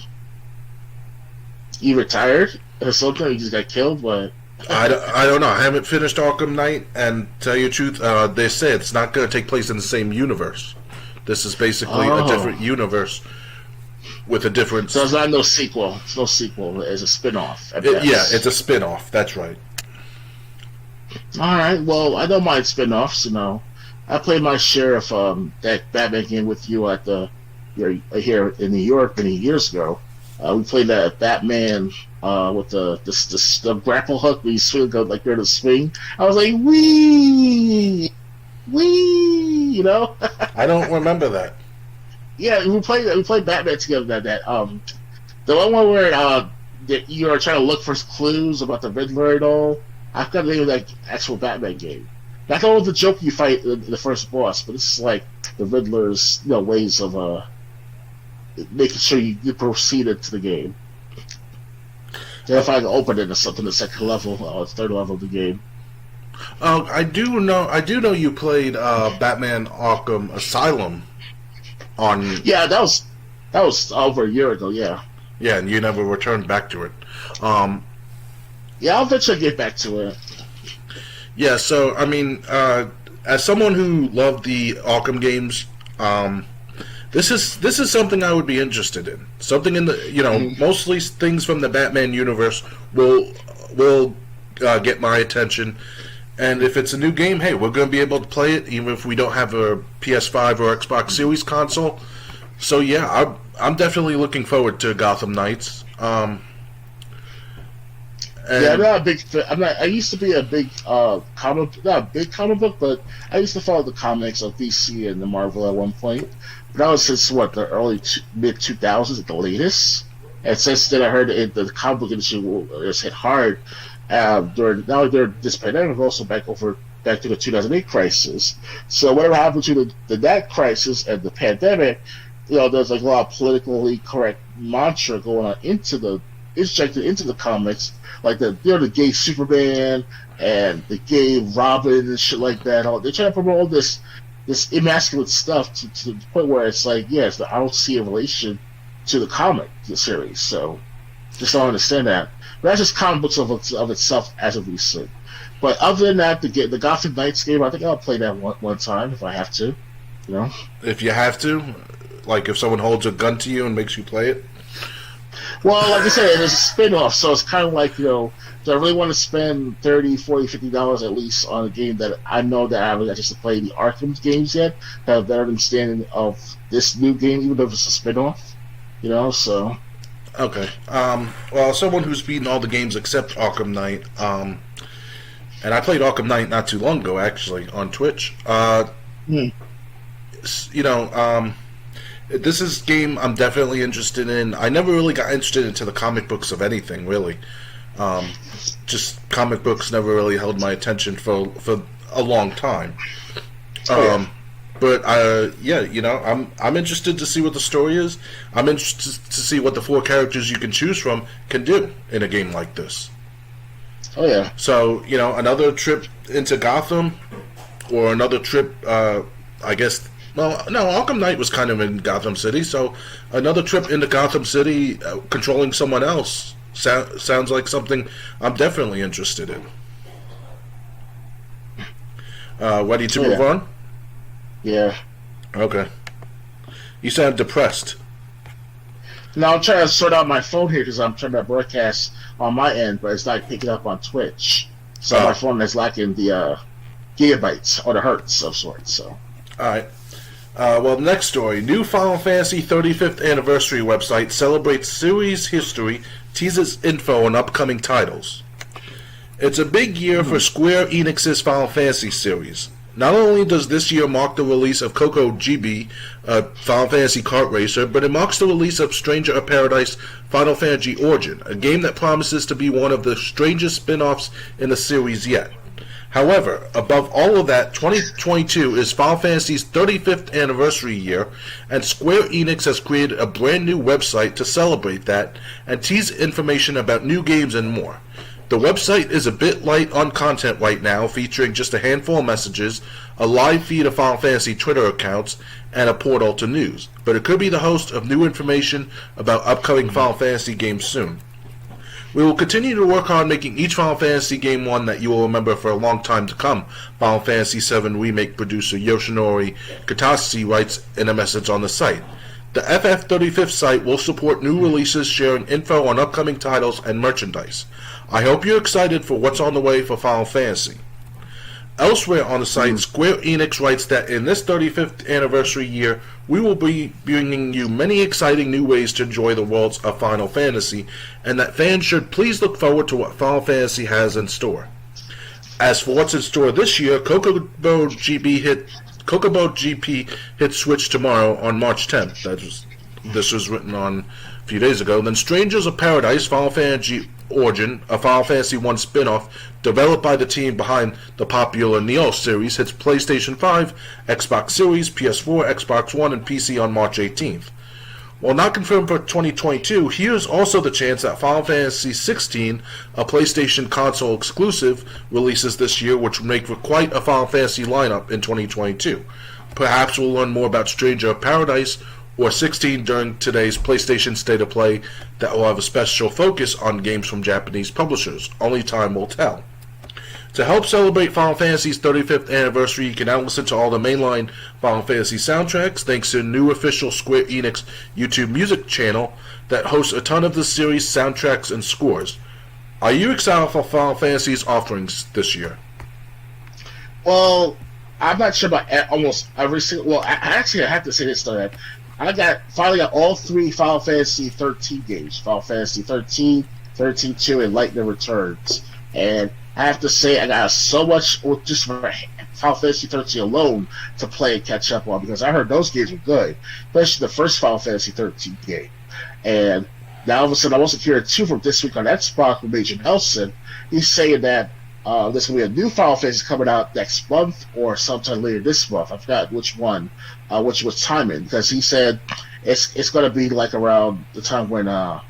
Speaker 2: He retired or something? He just got killed? What?
Speaker 1: I don't know. I haven't finished Arkham Knight, and to tell you the truth, they say it's not going to take place in the same universe. This is basically a different universe with a different...
Speaker 2: So it's not no sequel. It's no sequel. It's a spin-off.
Speaker 1: Yeah, it's a spin-off. That's right.
Speaker 2: All right. Well, I don't mind spin-offs, I played my share of that Batman game with you at here in New York many years ago. We played that Batman with the grapple hook where you swing like you're in a swing. I was like, wee,
Speaker 1: I don't remember that.
Speaker 2: Yeah, we played Batman together. The one where you are trying to look for clues about the Riddler and all. I forgot the name of that actual Batman game. That's all the joke you fight the first boss, but this is like the Riddler's ways of making sure you proceed into the game. Then if I can open it or something, the second level or third level of the game.
Speaker 1: I do know you played Batman Arkham Asylum on.
Speaker 2: Yeah, that was over a year ago. Yeah.
Speaker 1: Yeah, and you never returned back to it.
Speaker 2: Yeah, I'll eventually get back to it.
Speaker 1: Yeah, so I mean, as someone who loved the Arkham games, this is something I would be interested in. Something in the mostly things from the Batman universe will get my attention. And if it's a new game, hey, we're going to be able to play it even if we don't have a PS5 or Xbox Series console. So yeah, I'm definitely looking forward to Gotham Knights.
Speaker 2: Yeah, I'm not a big. I used to be a big not a big comic book, but I used to follow the comics of DC and the Marvel at one point. But that was since the early mid 2000s at the latest. And since then, I heard the comic book industry was hit hard during this pandemic, but also back to the 2008 crisis. So whatever happened to that crisis and the pandemic, there's like a lot of politically correct mantra going on injected into the comics, like the gay Superman and the gay Robin and shit like that. They're trying to promote all this emasculate stuff to the point where it's like, yes, I don't see a relation to the comic series. So just don't understand that. But that's just comic books of itself as of recent. But other than that, the Gotham Knights game, I think I'll play that one time if I have to.
Speaker 1: If you have to, like if someone holds a gun to you and makes you play it.
Speaker 2: Well, like I said, it's a spin-off, so it's kind of like, do I really want to spend $30, $40, $50 at least on a game that I know that I haven't got just to play the Arkham games yet, have a better understanding of this new game, even if it's a spin-off, so...
Speaker 1: Okay. Well, someone who's beaten all the games except Arkham Knight, and I played Arkham Knight not too long ago, actually, on Twitch. This is a game I'm definitely interested in. I never really got interested into the comic books of anything, really. Just comic books never really held my attention for a long time. But I'm interested to see what the story is. I'm interested to see what the 4 characters you can choose from can do in a game like this.
Speaker 2: Oh yeah.
Speaker 1: So another trip into Gotham, or another trip. I guess. Well, no, Arkham Knight was kind of in Gotham City, so another trip into Gotham City, controlling someone else, sounds like something I'm definitely interested in. Ready to move on?
Speaker 2: Yeah.
Speaker 1: Okay. You sound depressed.
Speaker 2: No, I'm trying to sort out my phone here because I'm trying to broadcast on my end, but it's not picking up on Twitch. So my phone is lacking the gigabytes or the hertz of sorts. So.
Speaker 1: All right. Well, next story. New Final Fantasy 35th Anniversary website celebrates series history, teases info on upcoming titles. It's a big year for Square Enix's Final Fantasy series. Not only does this year mark the release of Coco GB, Final Fantasy kart racer, but it marks the release of Stranger of Paradise Final Fantasy Origin, a game that promises to be one of the strangest spin-offs in the series yet. However, above all of that, 2022 is Final Fantasy's 35th anniversary year, and Square Enix has created a brand new website to celebrate that and tease information about new games and more. The website is a bit light on content right now, featuring just a handful of messages, a live feed of Final Fantasy Twitter accounts, and a portal to news, but it could be the host of new information about upcoming Final Fantasy games soon. We will continue to work on making each Final Fantasy game one that you will remember for a long time to come, Final Fantasy VII Remake producer Yoshinori Kitase writes in a message on the site. The FF35th site will support new releases, sharing info on upcoming titles and merchandise. I hope you're excited for what's on the way for Final Fantasy. Elsewhere on the site, Square Enix writes that in this 35th anniversary year, we will be bringing you many exciting new ways to enjoy the worlds of Final Fantasy, and that fans should please look forward to what Final Fantasy has in store. As for what's in store this year, Chocobo GP hits Switch tomorrow on March 10th. This was written on a few days ago. Then Strangers of Paradise Final Fantasy Origin, a Final Fantasy 1 spin-off developed by the team behind the popular Neo series, hits PlayStation 5, Xbox Series, PS4, Xbox One, and PC on March 18th. While not confirmed for 2022, here's also the chance that Final Fantasy XVI, a PlayStation console exclusive, releases this year, which would make for quite a Final Fantasy lineup in 2022. Perhaps we'll learn more about Stranger of Paradise or 16 during today's PlayStation State of Play that will have a special focus on games from Japanese publishers. Only time will tell. To help celebrate Final Fantasy's 35th anniversary, you can now listen to all the mainline Final Fantasy soundtracks thanks to a new official Square Enix YouTube music channel that hosts a ton of the series' soundtracks and scores. Are you excited for Final Fantasy's offerings this year?
Speaker 2: Well, I'm not sure about almost every single. Well, actually, I have to say this though. I finally got all 3 Final Fantasy 13 games: Final Fantasy 13, 13-2, and Lightning Returns. And I have to say, I got so much just for Final Fantasy 13 alone to play and catch up on, because I heard those games were good, especially the first Final Fantasy 13 game. And now all of a sudden, I'm also hearing too from this week on Xbox from Major Nelson. He's saying that there's going to be a new Final Fantasy coming out next month or sometime later this month. I forgot which one, which was timing, because he said it's going to be like around the time when the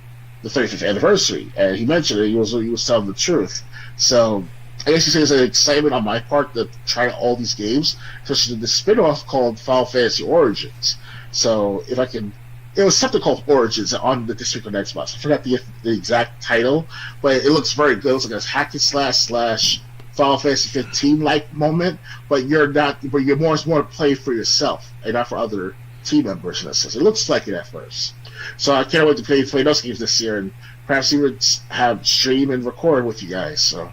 Speaker 2: 35th anniversary, and he mentioned it. He was telling the truth. So I guess you say there's an excitement on my part to try all these games, especially the spin-off called Final Fantasy Origins. So if I can, it was something called Origins on the District on Xbox. I forgot the exact title, but it looks very good. It's like a hack and slash Final Fantasy 15 like moment, but you're more to play for yourself and not for other team members in a sense. It looks like it at first. So I can't wait to play those games this year, and perhaps even have stream and record with you guys. So,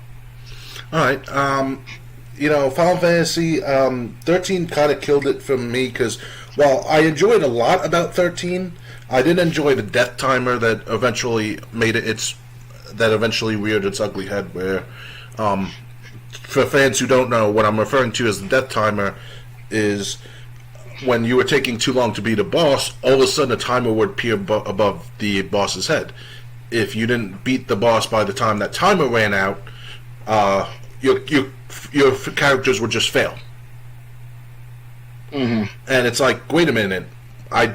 Speaker 1: all right. Final Fantasy 13 kind of killed it for me because, while I enjoyed a lot about 13, I didn't enjoy the death timer that eventually reared its ugly head. Where, for fans who don't know, what I'm referring to as the death timer is when you were taking too long to beat a boss, all of a sudden a timer would appear above the boss's head. If you didn't beat the boss by the time that timer ran out, your characters would just fail.
Speaker 2: Mm-hmm.
Speaker 1: And it's like, wait a minute, I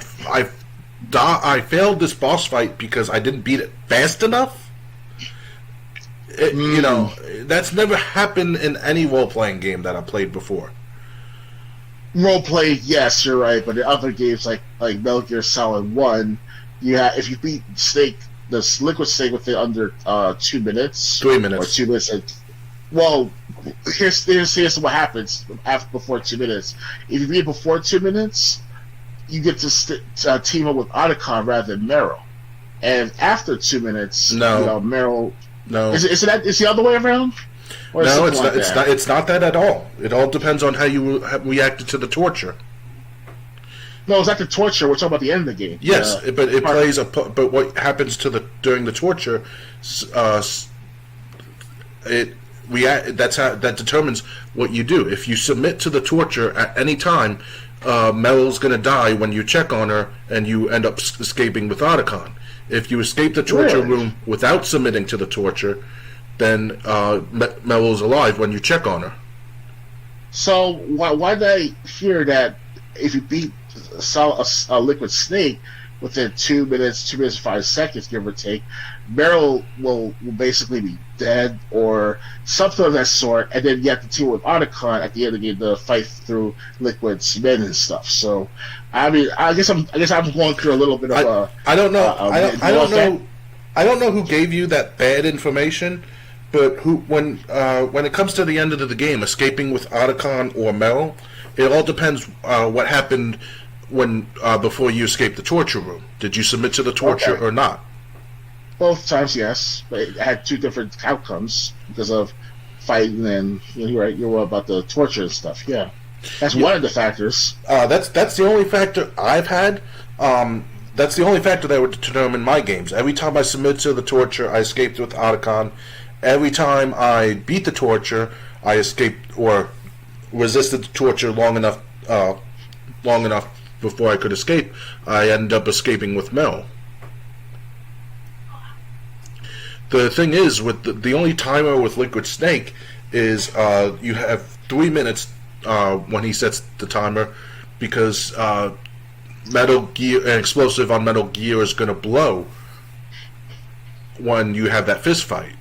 Speaker 1: failed this boss fight because I didn't beat it fast enough. That's never happened in any role-playing game that I've played before.
Speaker 2: Roleplay, yes, you're right, but in other games like Metal Gear Solid 1, if you beat Snake, the Liquid Snake within under 2 minutes,
Speaker 1: 3 minutes,
Speaker 2: or 2 minutes. Well, here's what happens before 2 minutes. If you beat it before 2 minutes, you get to team up with Otacon rather than Meryl. And after 2 minutes, Meryl.
Speaker 1: No,
Speaker 2: is it the other way around?
Speaker 1: No, it's not. It's not that at all. It all depends on how you reacted to the torture.
Speaker 2: No, it's not the torture. We're talking about the end of the game.
Speaker 1: Yes, but it plays a. But what happens during the torture? That determines what you do. If you submit to the torture at any time, Mel's going to die when you check on her, and you end up escaping with Otacon. If you escape the torture room without submitting to the torture, then Mel is alive when you check on her.
Speaker 2: So why did I hear that if you beat a Liquid Snake within 2 minutes, 5 seconds, give or take, Meryl will basically be dead or something of that sort, and then you have to team with Otacon at the end of the game to fight through Liquid's men and stuff. So, I mean, I guess I'm going through a little bit of
Speaker 1: I don't know. I don't know who gave you that bad information, but when it comes to the end of the game, escaping with Otacon or Meryl, it all depends what happened when before you escaped the torture room. Did you submit to the torture or not?
Speaker 2: Both times, yes. But it had 2 different outcomes because of fighting and you're right. You're about the torture and stuff. Yeah, that's one of the factors.
Speaker 1: That's the only factor I've had. That's the only factor that would determine my games. Every time I submit to the torture, I escaped with Otacon. Every time I beat the torture, I escaped or resisted the torture long enough before I could escape. I ended up escaping with Mel. The thing is, with the only timer with Liquid Snake is you have 3 minutes when he sets the timer, because Metal Gear, an explosive on Metal Gear is going to blow when you have that fist fight.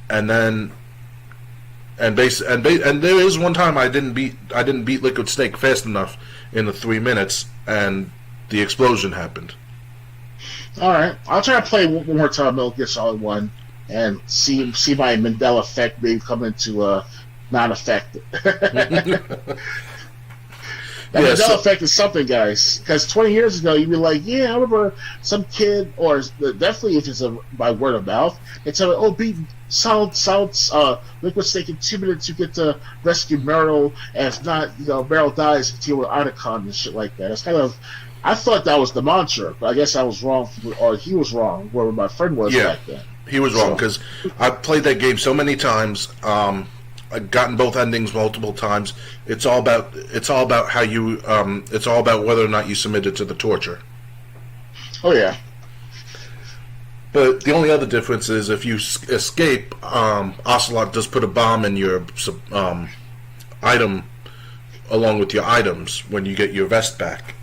Speaker 1: And then, and there is one time I didn't beat Liquid Snake fast enough in the 3 minutes, and the explosion happened.
Speaker 2: All right, I'll try to play one more time Metal Gear Solid 1 and see my Mandela effect maybe come into non-effect. That Mandela effect is something, guys. Because 20 years ago, you'd be like, yeah, I remember some kid, or definitely if it's by word of mouth, they tell me, oh, beat Solid Liquid Snake in 2 minutes, you get to rescue Meryl, and if not, Meryl dies, you deal with Otacon and shit like that. It's kind of, I thought that was the mantra, but I guess I was wrong, or he was wrong, where my friend was back then.
Speaker 1: He was wrong, because I played that game so many times. I've gotten both endings multiple times. It's all about how you. It's all about whether or not you submitted to the torture.
Speaker 2: Oh yeah.
Speaker 1: But the only other difference is if you escape, Ocelot does put a bomb in your item along with your items when you get your vest back.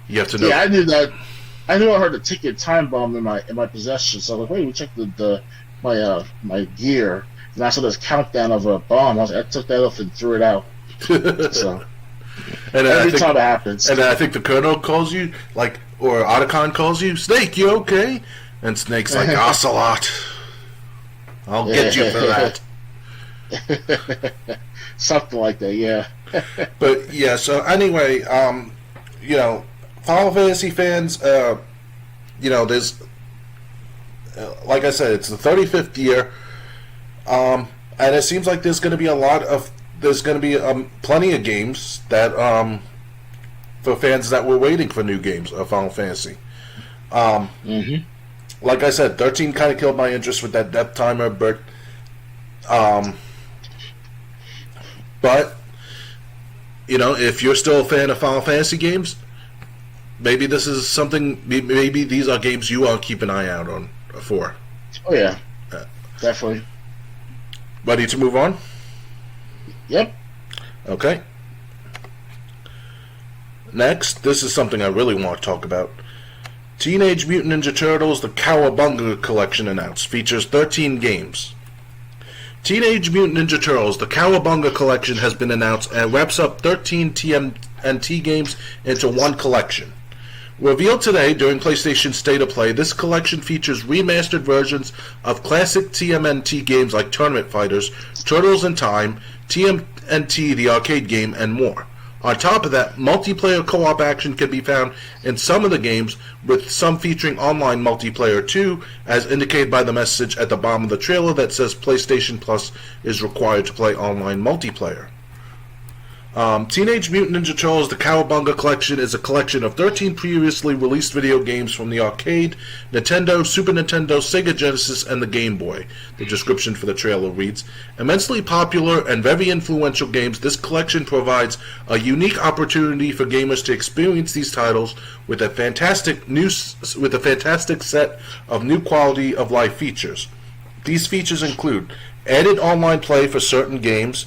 Speaker 1: You have to know.
Speaker 2: Yeah, I knew that. I knew I heard a ticket time bomb in my possession. So I was like, wait, we checked my gear. And I saw this countdown of a bomb. I took that off and threw it out. So
Speaker 1: and
Speaker 2: every time it happens.
Speaker 1: And then I think the Colonel calls you, or Otacon calls you, Snake, you okay? And Snake's like, Ocelot, I'll get you for that.
Speaker 2: Something like that, yeah.
Speaker 1: But yeah, so anyway, Final Fantasy fans, there's, like I said, it's the 35th year. And it seems like there's going to be plenty of games that for fans that were waiting for new games of Final Fantasy. Like I said, 13 kind of killed my interest with that death timer, but if you're still a fan of Final Fantasy games, maybe this is something. Maybe these are games you all keep an eye out on for.
Speaker 2: Oh yeah, definitely.
Speaker 1: Ready to move on?
Speaker 2: Yep.
Speaker 1: Okay. Next, this is something I really want to talk about. Teenage Mutant Ninja Turtles The Cowabunga Collection announced. Features 13 games. Teenage Mutant Ninja Turtles The Cowabunga Collection has been announced and wraps up 13 TMNT games into one collection. Revealed today during PlayStation State of Play, this collection features remastered versions of classic TMNT games like Tournament Fighters, Turtles in Time, TMNT the arcade game, and more. On top of that, multiplayer co-op action can be found in some of the games, with some featuring online multiplayer too, as indicated by the message at the bottom of the trailer that says PlayStation Plus is required to play online multiplayer. Teenage Mutant Ninja Turtles The Cowabunga Collection is a collection of 13 previously released video games from the arcade, Nintendo, Super Nintendo, Sega Genesis, and the Game Boy. The description for the trailer reads, immensely popular and very influential games, this collection provides a unique opportunity for gamers to experience these titles with a fantastic set of new quality of life features. These features include added online play for certain games,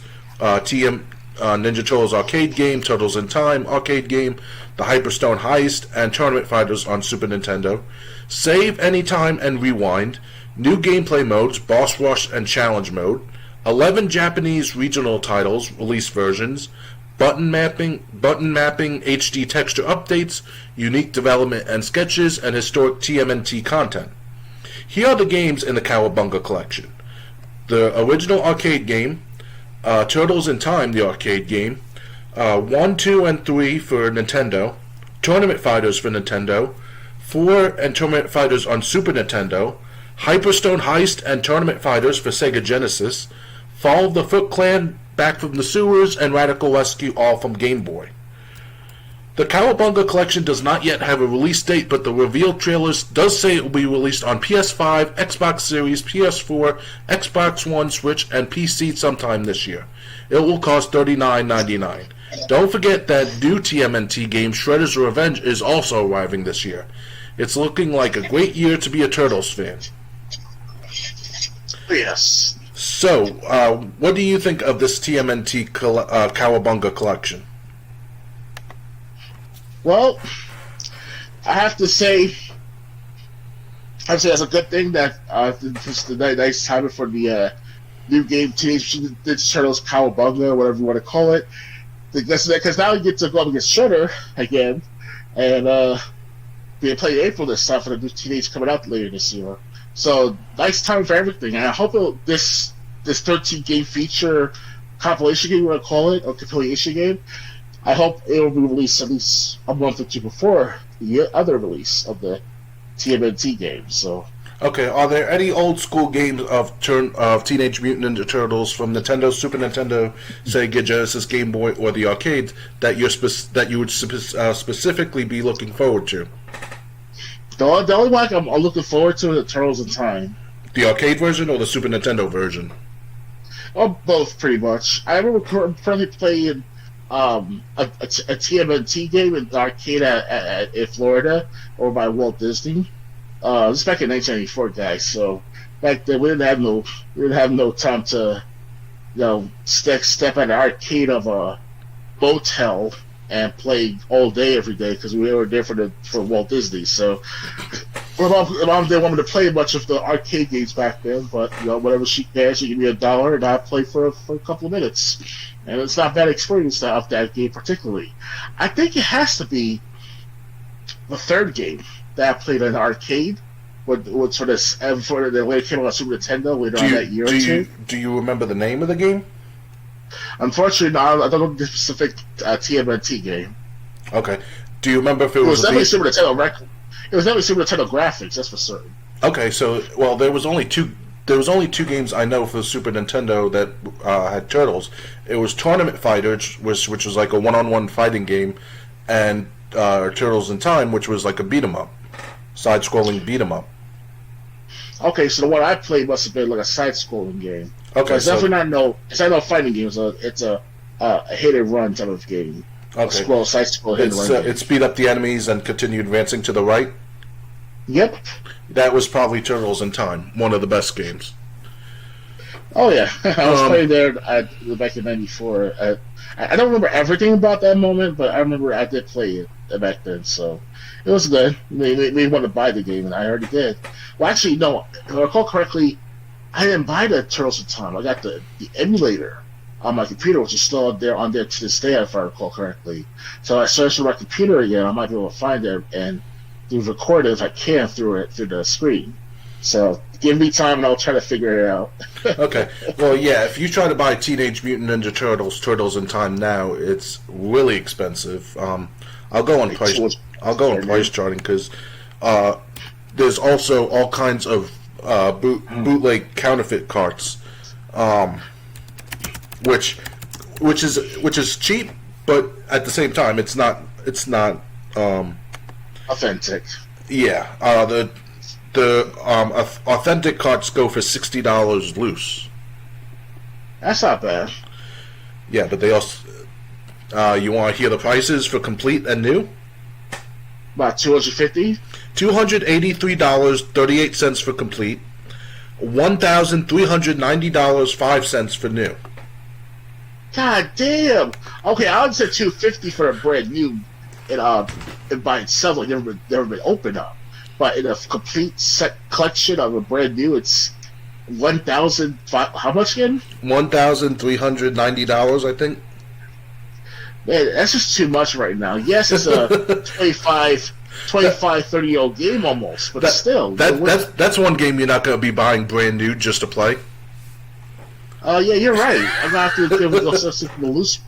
Speaker 1: Ninja Turtles arcade game, Turtles in Time arcade game, the Hyperstone Heist, and Tournament Fighters on Super Nintendo. Save anytime and rewind. New gameplay modes, Boss Rush and Challenge Mode. 11 Japanese regional titles, release versions. Button mapping, HD texture updates, unique development and sketches, and historic TMNT content. Here are the games in the Cowabunga Collection. The original arcade game, Turtles in Time, the arcade game, 1, 2, and 3 for Nintendo, Tournament Fighters for Nintendo, 4 and Tournament Fighters on Super Nintendo, Hyperstone Heist and Tournament Fighters for Sega Genesis, Fall of the Foot Clan, Back from the Sewers, and Radical Rescue, all from Game Boy. The Cowabunga Collection does not yet have a release date, but the revealed trailers does say it will be released on PS5, Xbox Series, PS4, Xbox One, Switch, and PC sometime this year. It will cost $39.99. Don't forget that new TMNT game Shredder's Revenge is also arriving this year. It's looking like a great year to be a Turtles fan.
Speaker 2: Yes.
Speaker 1: So, what do you think of this TMNT Cowabunga Collection?
Speaker 2: Well, I have to say, that's a good thing that this is the nice timing for the new game, Teenage Mutant Ninja Turtles Cowabunga, whatever you want to call it. Because now you get to go up against Shredder again, and they play April this time for the new Teenage coming out later this year. So nice time for everything. And I hope this 13 game feature compilation game, you want to call it, or compilation game, I hope it will be released at least a month or two before the other release of the TMNT game. So.
Speaker 1: Okay, are there any old school games of Teenage Mutant Ninja Turtles from Nintendo, Super Nintendo, Sega Genesis, Game Boy, or the arcade that you would specifically be looking forward to?
Speaker 2: The only one I'm looking forward to is the Turtles in Time.
Speaker 1: The arcade version or the Super Nintendo version?
Speaker 2: Oh, both pretty much. I remember currently playing a TMNT game in the arcade in Florida over by Walt Disney. This is back in 1994, guys. So back then we didn't have no time to, step at an arcade of a motel and play all day every day because we were there for Walt Disney. So my mom didn't want me to play much of the arcade games back then, but whatever she can, she gave me $1 and I play for a couple of minutes, and it's not a bad experience of that game particularly. I think it has to be the third game that I played in the arcade, when it came out on Super Nintendo later on that year or two.
Speaker 1: Do you remember the name of the game?
Speaker 2: Unfortunately, no, I don't know the specific TMNT game.
Speaker 1: Okay. Do you remember if it
Speaker 2: was definitely Super Nintendo It was definitely Super Nintendo graphics, that's for certain.
Speaker 1: Okay, so there was only two games I know for the Super Nintendo that had turtles. It was Tournament Fighters, which was like a one-on-one fighting game, and Turtles in Time, which was like a beat 'em up, side-scrolling beat 'em up.
Speaker 2: Okay, so the one I played must have been like a side-scrolling game.
Speaker 1: Okay,
Speaker 2: it's definitely not no fighting game. It's a hit and run type of game.
Speaker 1: Okay,
Speaker 2: side-scroll hit and run.
Speaker 1: It speed up the enemies and continue advancing to the right.
Speaker 2: Yep.
Speaker 1: That was probably Turtles in Time, one of the best games.
Speaker 2: Oh yeah, I was playing there back in '94. I don't remember everything about that moment, but I remember I did play it back then, so it was good. They wanted to buy the game, and I already did. Well, actually, no. If I recall correctly, I didn't buy the Turtles in Time. I got the emulator on my computer, which is still on there to this day, if I recall correctly. So I searched on my computer again. I might be able to find it and record it if I can through the screen. So give me time and I'll try to figure it out.
Speaker 1: Okay. Well, yeah, if you try to buy Teenage Mutant Ninja Turtles in Time now, it's really expensive. I'll go on price charting because there's also all kinds of bootleg counterfeit carts, which is cheap, but at the same time it's not
Speaker 2: authentic.
Speaker 1: Yeah, the authentic carts go for $60 loose.
Speaker 2: That's not bad.
Speaker 1: Yeah, but they also. You want to hear the prices for complete and new?
Speaker 2: About $250.
Speaker 1: $283.38 for complete. $1,390.05 for new.
Speaker 2: God damn. Okay, I would say $250 for a brand new, and by itself, like never been opened up. But in a complete set collection of a brand new, it's $1,000. How much again?
Speaker 1: $1,390, I think.
Speaker 2: Man, that's just too much right now. Yes, it's a 30-year-old game almost, but still.
Speaker 1: That's one game you're not going to be buying brand new just to play.
Speaker 2: Yeah, you're right. I'm going to have to give it something loose.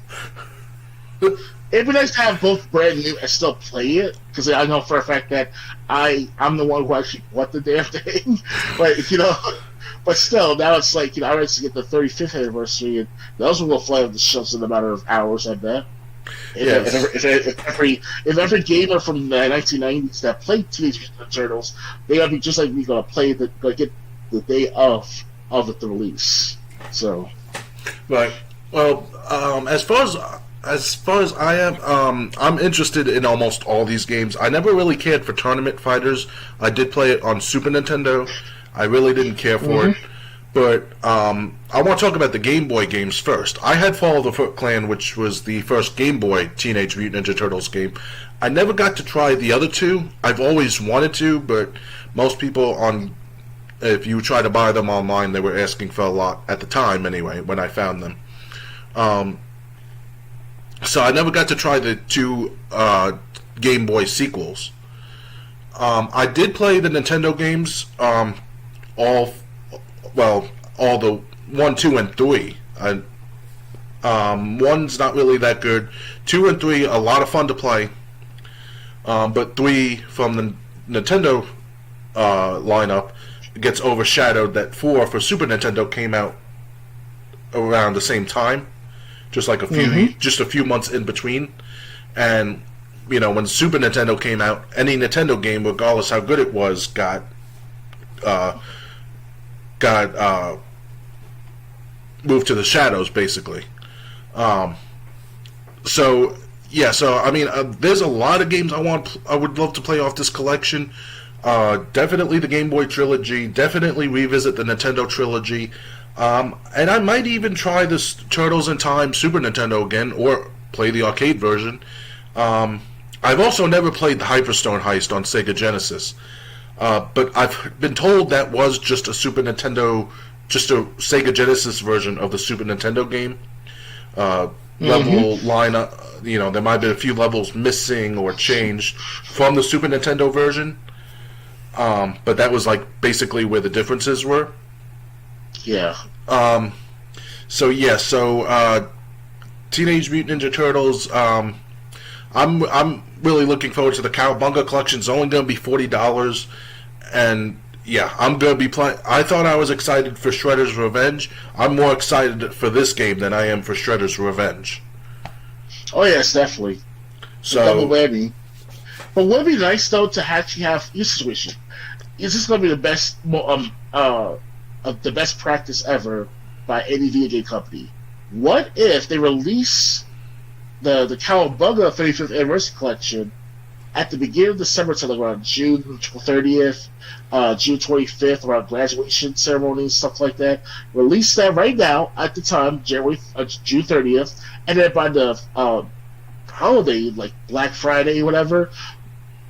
Speaker 2: It'd be nice to have both brand new and still play it, because I know for a fact that I'm the one who actually bought the damn thing. But still, now it's like, I ready to get the 35th anniversary, and those will fly off the shelves in a matter of hours, I bet. If every gamer from the 1990s that played Teenage Mutant Ninja Turtles, they gotta be just like me, gonna get the day of the release. So,
Speaker 1: right. Well, as far as I am, I'm interested in almost all these games. I never really cared for Tournament Fighters. I did play it on Super Nintendo. I really didn't care for it. But I want to talk about the Game Boy games first. I had Fall of the Foot Clan, which was the first Game Boy Teenage Mutant Ninja Turtles game. I never got to try the other two. I've always wanted to, but most people if you try to buy them online, they were asking for a lot at the time anyway, when I found them. So I never got to try the two Game Boy sequels. I did play the Nintendo games, all the 1, 2, and 3. One's not really that good. 2 and 3, a lot of fun to play. But 3 from the Nintendo lineup gets overshadowed that 4 for Super Nintendo came out around the same time, just like a few months in between. And when Super Nintendo came out, any Nintendo game, regardless how good it was, got moved to the shadows, basically. So I mean, there's a lot of games I would love to play off this collection. Definitely the Game Boy trilogy. Definitely revisit the Nintendo trilogy. And I might even try this Turtles in Time Super Nintendo again, or play the arcade version. I've also never played the Hyperstone Heist on Sega Genesis. But I've been told that was just a Sega Genesis version of the Super Nintendo game. Level lineup, there might be a few levels missing or changed from the Super Nintendo version. But that was like basically where the differences were.
Speaker 2: Yeah.
Speaker 1: So Teenage Mutant Ninja Turtles. I'm really looking forward to the Cowabunga collection. It's only going to be $40, and yeah, I'm going to be playing. I thought I was excited for Shredder's Revenge. I'm more excited for this game than I am for Shredder's Revenge.
Speaker 2: Oh yes, definitely.
Speaker 1: So
Speaker 2: double whammy. But would it be nice though to actually have this situation? Is this going to be the best practice ever by any video game company? What if they release the Cowabunga 35th Anniversary Collection at the beginning of December to like around June 30th, June 25th, around graduation ceremonies, stuff like that. Release that right now at the time, June 30th, and then by the holiday, like Black Friday or whatever,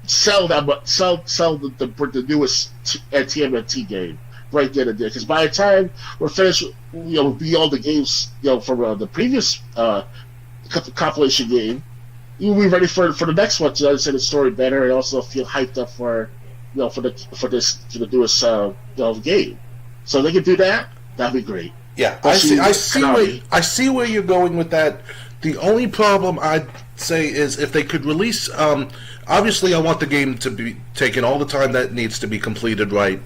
Speaker 2: sell the newest TMNT game right then and there. Because by the time we're finished, be all the games, from the previous compilation game, you'll be ready for the next one to understand the story better and also feel hyped up for the newest game. So they can do that. That'd be great.
Speaker 1: Yeah, I see where you're going with that. The only problem I'd say is if they could release. Obviously, I want the game to be taken all the time that needs to be completed right.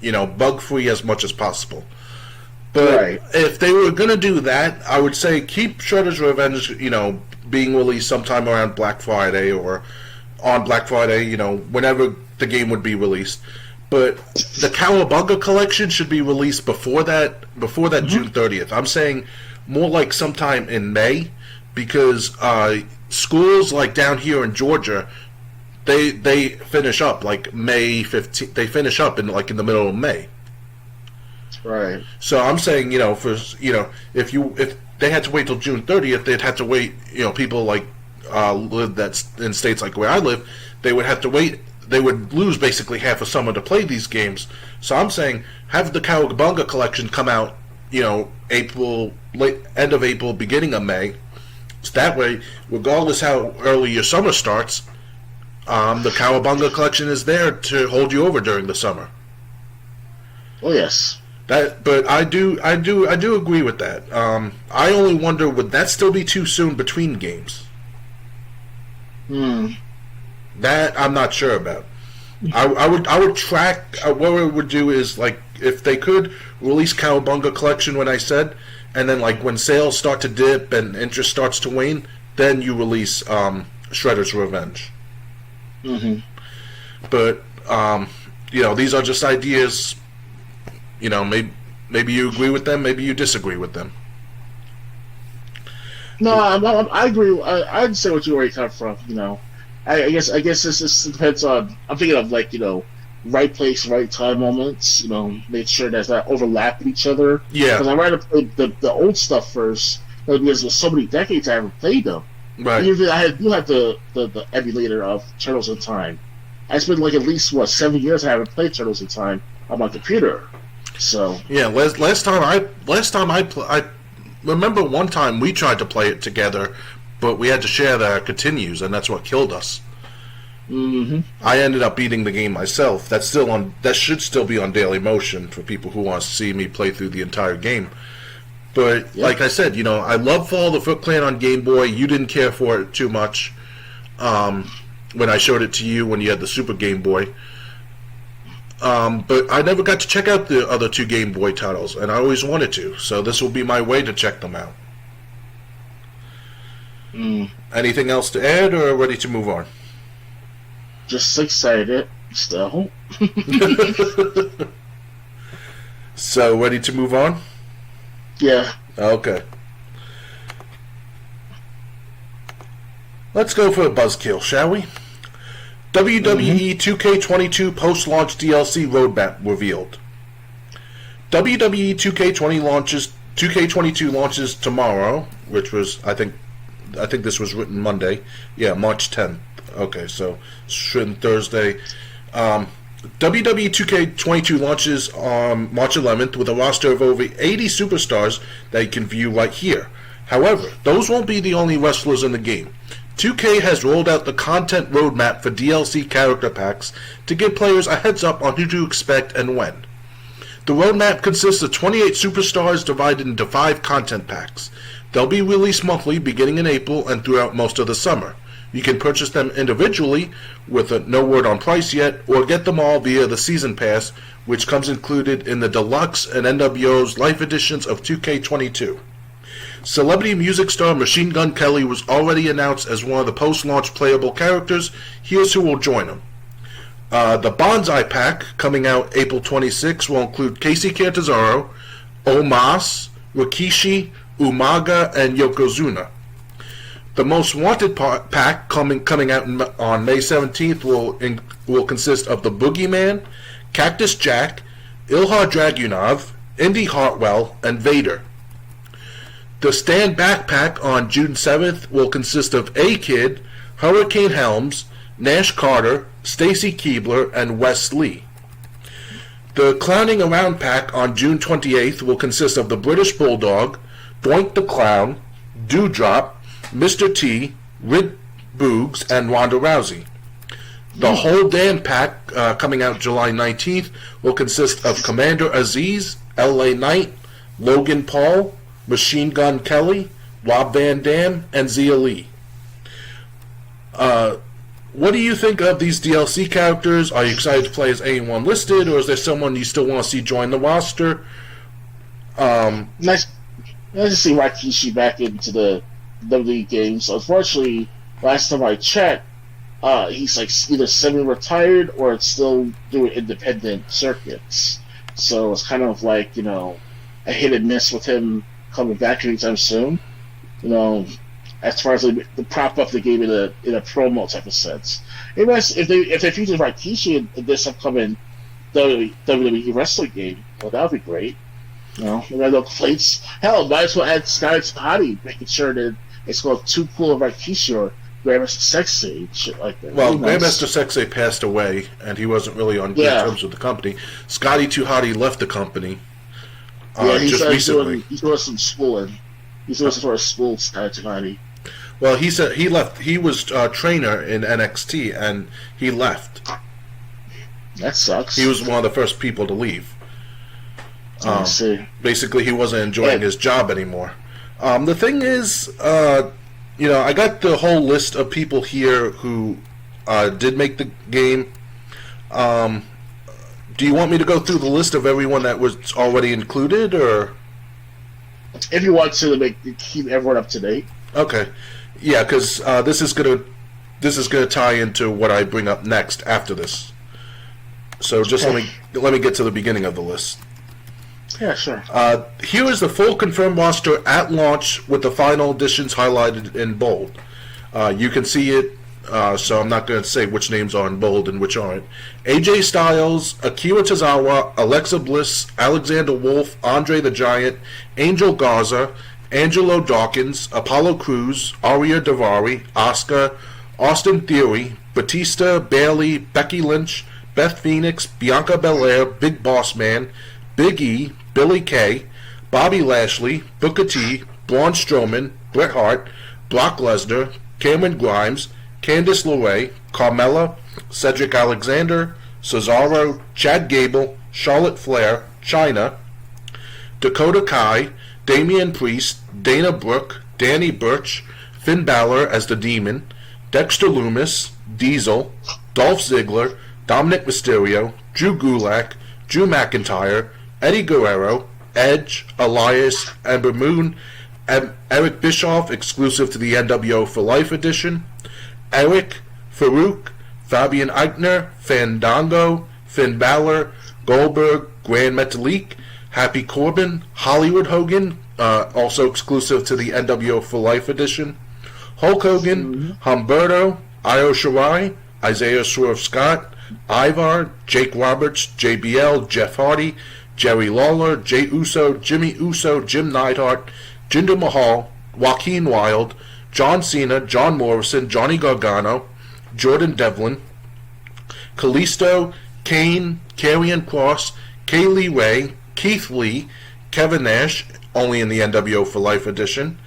Speaker 1: Bug free as much as possible. But if they were going to do that, I would say keep Shredder's Revenge, being released sometime around Black Friday or on Black Friday, whenever the game would be released. But the Cowabunga collection should be released before that June 30th. I'm saying more like sometime in May, because schools like down here in Georgia, they finish up like May 15th. They finish up in the middle of May.
Speaker 2: Right.
Speaker 1: So I'm saying, if they had to wait till June 30th, they'd have to wait. People like live in states like where I live, they would have to wait. They would lose basically half a summer to play these games. So I'm saying have the Cowabunga collection come out, April, end of April, beginning of May. So that way, regardless how early your summer starts, the Cowabunga collection is there to hold you over during the summer.
Speaker 2: Oh yes.
Speaker 1: But I do agree with that. I only wonder, would that still be too soon between games? That I'm not sure about. I would track what I would do is, like, if they could release Cowabunga collection when I said, and then like when sales start to dip and interest starts to wane, then you release Shredder's Revenge. But these are just ideas. Maybe you agree with them, maybe you disagree with them.
Speaker 2: No, I agree. I understand what you already come from. I guess this depends on. I'm thinking of right place, right time moments. Make sure that's not overlapping each other.
Speaker 1: Yeah.
Speaker 2: Because I'd rather play the old stuff first, because there's so many decades I haven't played them.
Speaker 1: Right.
Speaker 2: Even I do have the emulator of Turtles in Time. I spent like at least 7 years I haven't played Turtles in Time on my computer. So
Speaker 1: yeah, last time I remember one time we tried to play it together, but we had to share the continues, and that's what killed us.
Speaker 2: Mm-hmm.
Speaker 1: I ended up beating the game myself. That should still be on Daily Motion for people who want to see me play through the entire game. But like I said, I love Fall of the Foot Clan on Game Boy. You didn't care for it too much when I showed it to you when you had the Super Game Boy. But I never got to check out the other 2 Game Boy titles, and I always wanted to. So this will be my way to check them out. Anything else to add, or ready to move on?
Speaker 2: Just excited still.
Speaker 1: So ready to move on?
Speaker 2: Yeah.
Speaker 1: Okay. Let's go for a buzzkill, shall we? WWE 2K22 post-launch DLC roadmap revealed. WWE 2K22 launches tomorrow, which was I think this was written Monday. Yeah, March 10th. Okay, so it's written Thursday. WWE 2K22 launches on March 11th with a roster of over 80 superstars that you can view right here. However, those won't be the only wrestlers in the game. 2K has rolled out the content roadmap for DLC character packs to give players a heads up on who to expect and when. The roadmap consists of 28 superstars divided into 5 content packs. They'll be released monthly beginning in April and throughout most of the summer. You can purchase them individually with no word on price yet, or get them all via the Season Pass, which comes included in the Deluxe and NWO's Life Editions of 2K22. Celebrity music star Machine Gun Kelly was already announced as one of the post-launch playable characters. Here's who will join him. The Bonsai Pack, coming out April 26, will include Casey Catanzaro, Omos, Rikishi, Umaga, and Yokozuna. The Most Wanted pack coming out on May 17th will consist of the Boogeyman, Cactus Jack, Ilha Dragunov, Indy Hartwell, and Vader. The Stand Back pack on June 7th will consist of A-Kid, Hurricane Helms, Nash Carter, Stacy Keibler, and Wes Lee. The Clowning Around pack on June 28th will consist of the British Bulldog, Boink the Clown, Dewdrop, Mr. T, Rid Boogs, and Ronda Rousey. The Whole Damn pack, coming out July 19th, will consist of Commander Aziz, L.A. Knight, Logan Paul, Machine Gun Kelly, Rob Van Dam, and Zia Lee. What do you think of these DLC characters? Are you excited to play as anyone listed, or is there someone you still want to see join the roster?
Speaker 2: Nice to see Rikishi back into the WWE games. Unfortunately, last time I checked, he's like either semi-retired or it's still doing independent circuits. So it's kind of like, a hit and miss with him coming back anytime soon. As far as the prop up the game in a promo type of sense. If they feature Rikishi in this upcoming WWE wrestling game, well, that would be great. No complaints. Hell, might as well add Sky Tahani, making sure that it's called Too Cool of Rikishi or Grandmaster Sexay, shit like that.
Speaker 1: Well, Grandmaster Sexay passed away, and he wasn't really on good terms with the company. Scotty Too Hotty left the company just recently.
Speaker 2: He's doing some schooling. He's doing some sort of school, Scotty Too Hotty.
Speaker 1: Well, he said he left. He was a trainer in NXT, and he left.
Speaker 2: That sucks.
Speaker 1: He was one of the first people to leave.
Speaker 2: I see.
Speaker 1: Basically, he wasn't enjoying his job anymore. The thing is, I got the whole list of people here who did make the game. Do you want me to go through the list of everyone that was already included, or?
Speaker 2: If you want to keep everyone up to date.
Speaker 1: Okay, yeah, because this is gonna tie into what I bring up next after this. So just let me get to the beginning of the list.
Speaker 2: Yeah, sure.
Speaker 1: Here is the full confirmed roster at launch with the final additions highlighted in bold. You can see it so I'm not going to say which names are in bold and which aren't. AJ Styles, Akira Tozawa, Alexa Bliss, Alexander Wolf, Andre the Giant, Angel Garza, Angelo Dawkins, Apollo Crews, Aria Davari, Asuka, Austin Theory, Batista, Bayley, Becky Lynch, Beth Phoenix, Bianca Belair, Big Boss Man, Big E, Billy Kay, Bobby Lashley, Booker T, Braun Strowman, Bret Hart, Brock Lesnar, Cameron Grimes, Candice LeRae, Carmella, Cedric Alexander, Cesaro, Chad Gable, Charlotte Flair, Chyna, Dakota Kai, Damian Priest, Dana Brooke, Danny Burch, Finn Balor as the Demon, Dexter Lumis, Diesel, Dolph Ziggler, Dominic Mysterio, Drew Gulak, Drew McIntyre, Eddie Guerrero, Edge, Elias, Ember Moon, Eric Bischoff, exclusive to the NWO for Life edition, Eric, Farouk, Fabian Eichner, Fandango, Finn Balor, Goldberg, Grand Metalik, Happy Corbin, Hollywood Hogan, also exclusive to the NWO for Life edition, Hulk Hogan, Humberto, Io Shirai, Isaiah Swerve Scott, Ivar, Jake Roberts, JBL, Jeff Hardy, Jerry Lawler, Jey Uso, Jimmy Uso, Jim Neidhart, Jinder Mahal, Joaquin Wilde, John Cena, John Morrison, Johnny Gargano, Jordan Devlin, Kalisto, Kane, Karrion Kross, Kaylee Ray, Keith Lee, Kevin Nash, only in the NWO for Life edition,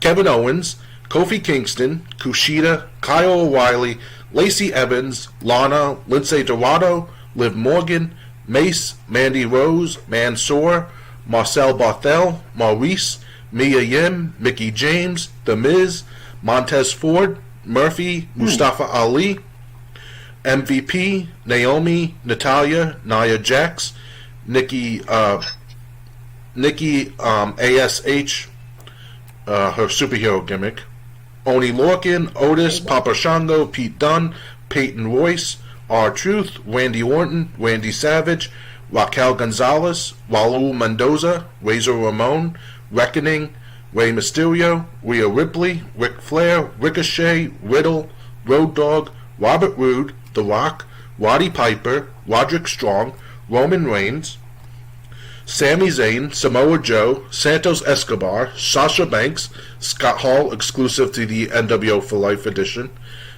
Speaker 1: Kevin Owens, Kofi Kingston, Kushida, Kyle O'Reilly, Lacey Evans, Lana, Lindsay Dorado, Liv Morgan, Mace, Mandy Rose, Mansoor, Marcel Barthel, Maurice, Mia Yim, Mickey James, The Miz, Montez Ford, Murphy, Mustafa Ali, MVP, Naomi, Natalia, Nia Jax, Nikki ASH, her superhero gimmick, Oni Lorcan, Otis, Papa Shango, Pete Dunne, Peyton Royce, R-Truth, Randy Orton, Randy Savage, Raquel Gonzalez, Raul Mendoza, Razor Ramon, Reckoning, Rey Mysterio, Rhea Ripley, Ric Flair, Ricochet, Riddle, Road Dogg, Robert Roode, The Rock, Roddy Piper, Roderick Strong, Roman Reigns, Sami Zayn, Samoa Joe, Santos Escobar, Sasha Banks, Scott Hall, exclusive to the NWO for Life edition,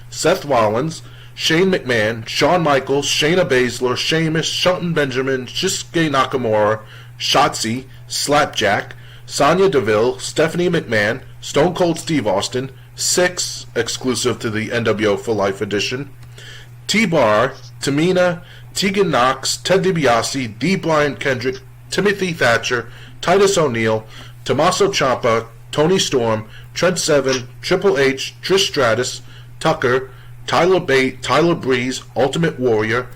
Speaker 1: Seth Rollins, Shane McMahon, Shawn Michaels, Shayna Baszler, Sheamus, Shelton Benjamin, Shinsuke Nakamura, Shotzi, Slapjack, Sonya Deville, Stephanie McMahon, Stone Cold Steve Austin, Syxx, exclusive to the NWO for Life edition, T-Bar, Tamina, Tegan Knox, Ted DiBiase, D. Brian Kendrick, Timothy Thatcher, Titus O'Neil, Tommaso Ciampa, Tony Storm, Trent Seven, Triple H, Trish Stratus, Tucker, Tyler Bate, Tyler Breeze, Ultimate Warrior,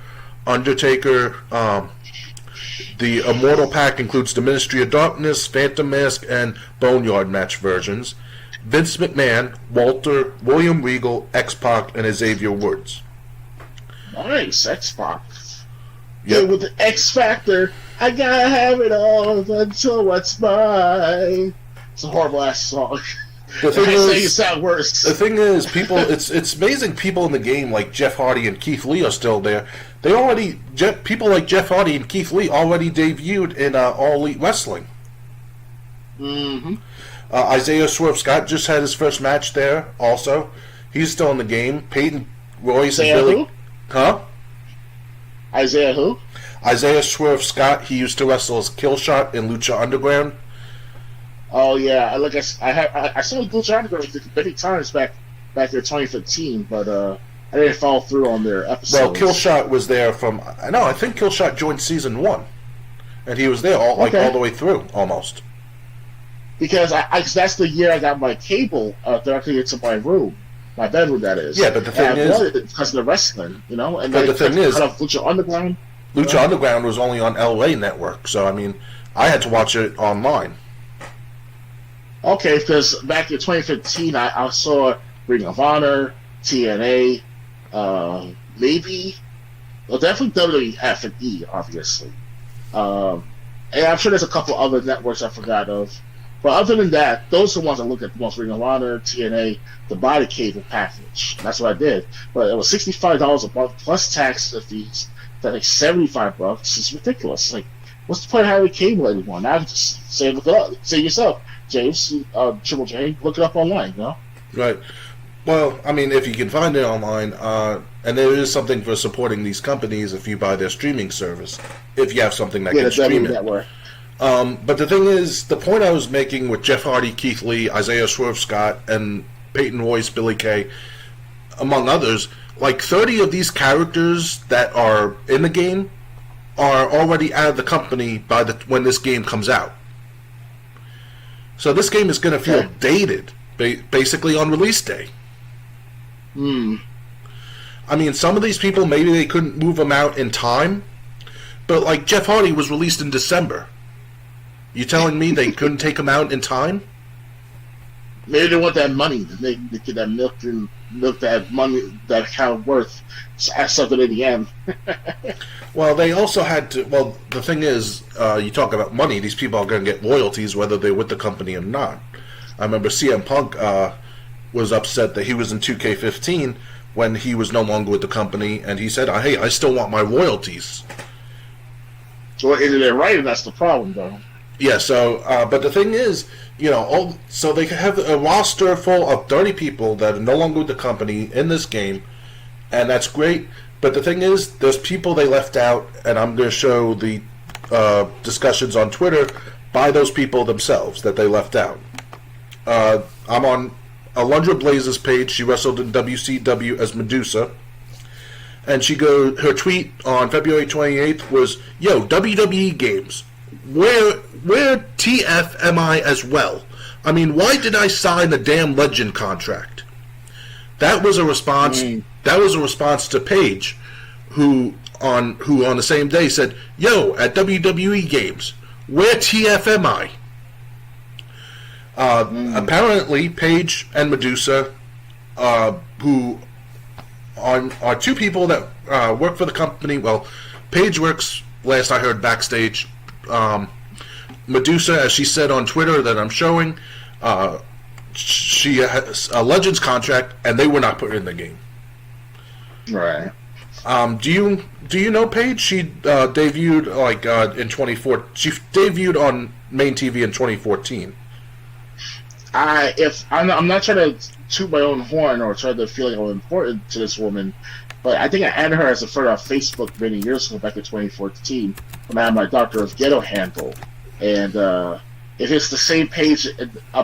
Speaker 1: Undertaker. The Immortal Pack includes the Ministry of Darkness, Phantom Mask, and Boneyard match versions. Vince McMahon, Walter, William Regal, X-Pac, and Xavier Woods.
Speaker 2: Nice, X-Pac. Yeah, with the X Factor, I gotta have it all until what's mine. It's a horrible ass song.
Speaker 1: The thing is,
Speaker 2: it sound worse.
Speaker 1: The thing is, people. It's amazing. People in the game like Jeff Hardy and Keith Lee are still there. People like Jeff Hardy and Keith Lee already debuted in All Elite Wrestling.
Speaker 2: Mm-hmm.
Speaker 1: Isaiah Swerve Scott just had his first match there. Also, he's still in the game. Peyton Royce
Speaker 2: Isaiah
Speaker 1: and Billy.
Speaker 2: Who?
Speaker 1: Huh?
Speaker 2: Isaiah who?
Speaker 1: Isaiah Swerve Scott. He used to wrestle as Killshot in Lucha Underground.
Speaker 2: Oh yeah, I saw Lucha Underground many times back in 2015, but I didn't follow through on their episodes.
Speaker 1: Well, Killshot was there from. I think Killshot joined season 1, and he was there all the way through almost.
Speaker 2: Because that's the year I got my cable directly into my room, my bedroom. That is.
Speaker 1: Yeah, but the thing is,
Speaker 2: because of the wrestling, you know. And
Speaker 1: but the thing is,
Speaker 2: Lucha Underground.
Speaker 1: Lucha Underground was only on LA Network, so I mean, I had to watch it online.
Speaker 2: Okay, because back in 2015, I saw Ring of Honor, TNA, maybe, well, definitely WWF and E, obviously. And I'm sure there's a couple other networks I forgot of. But other than that, those are the ones I look at the most: Ring of Honor, TNA, the Body Cable package. That's what I did. But it was $65 a month plus tax and fees. That's like $75. It's ridiculous. Like, what's the point of having cable anymore? Now just say, look it up. Say it yourself, James, Triple J. Look it up online. You know.
Speaker 1: Right. Well, I mean, if you can find it online, and there is something for supporting these companies if you buy their streaming service, if you have something that can stream it.
Speaker 2: Network.
Speaker 1: But the thing is, the point I was making with Jeff Hardy, Keith Lee, Isaiah Swerve Scott, and Peyton Royce, Billy Kay, among others, like 30 of these characters that are in the game are already out of the company by when this game comes out. So this game is going to feel dated, basically on release day. I mean, some of these people, maybe they couldn't move them out in time, but like Jeff Hardy was released in December. You telling me they couldn't take him out in time?
Speaker 2: Maybe they want that money. They get that milk that money, that account worth at something in the end.
Speaker 1: Well, they also had to. Well, the thing is, you talk about money. These people are going to get royalties whether they're with the company or not. I remember CM Punk was upset that he was in 2K15 when he was no longer with the company, and he said, "Hey, I still want my royalties."
Speaker 2: So is it right? That's the problem, though.
Speaker 1: Yeah. So, but the thing is, so they have a roster full of 30 people that are no longer with the company in this game, and that's great. But the thing is, there's people they left out, and I'm going to show the discussions on Twitter by those people themselves that they left out. I'm on Alundra Blaze's page. She wrestled in WCW as Medusa. And her tweet on February 28th was, "Yo, WWE games, where TF am I as well? I mean, why did I sign the damn Legend contract?" That was a response. That was a response to Paige, who on the same day said, "Yo, at WWE games, where TF am I?" Apparently, Paige and Medusa, who are two people that work for the company. Well, Paige works, last I heard, backstage. Medusa, as she said on Twitter that I'm showing, she has a Legends contract, and they were not put in the game.
Speaker 2: Right.
Speaker 1: Do you know Paige? She debuted in 2014. She debuted on main TV in 2014.
Speaker 2: I'm not trying to toot my own horn or try to feel like I'm important to this woman, but I think I added her as a friend on Facebook many years ago, back in 2014, when I had my Doctor of Ghetto handle. And if it's the same page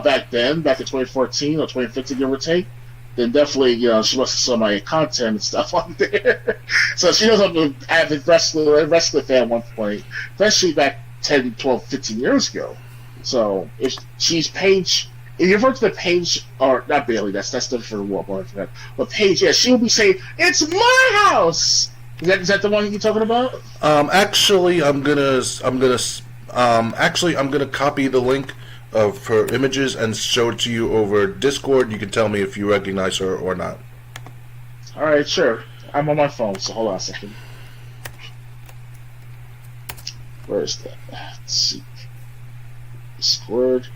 Speaker 2: back then, back in 2014 or 2015, give or take, then definitely, she must have saw my content and stuff on there. So she knows I'm an avid wrestler fan at one point, especially back 10, 12, 15 years ago. So if she's Paige, if you refer to the page, or not Bailey, that's different for the world, but Paige, yeah, she will be saying, "It's my house." Is that the one you're talking about?
Speaker 1: Actually, I'm gonna copy the link of her images and show it to you over Discord. You can tell me if you recognize her or not.
Speaker 2: All right, sure. I'm on my phone, so hold on a second. Where is that? Let's see. Discord.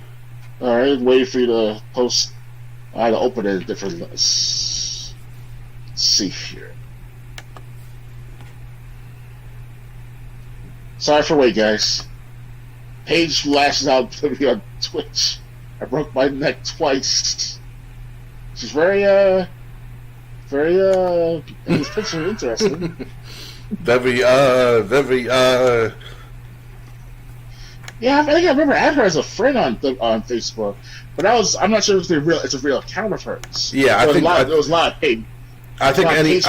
Speaker 2: All right, waiting for you to post. I had to open it in different. Let's see here. Sorry for wait, guys. Paige lashes out to me on Twitch. I broke my neck twice. She's very this picture interesting.
Speaker 1: very.
Speaker 2: Yeah, I think I remember adding her as a friend on Facebook, but I'm not sure if it's a real account of hers.
Speaker 1: Yeah,
Speaker 2: there was a lot of hate.
Speaker 1: I think any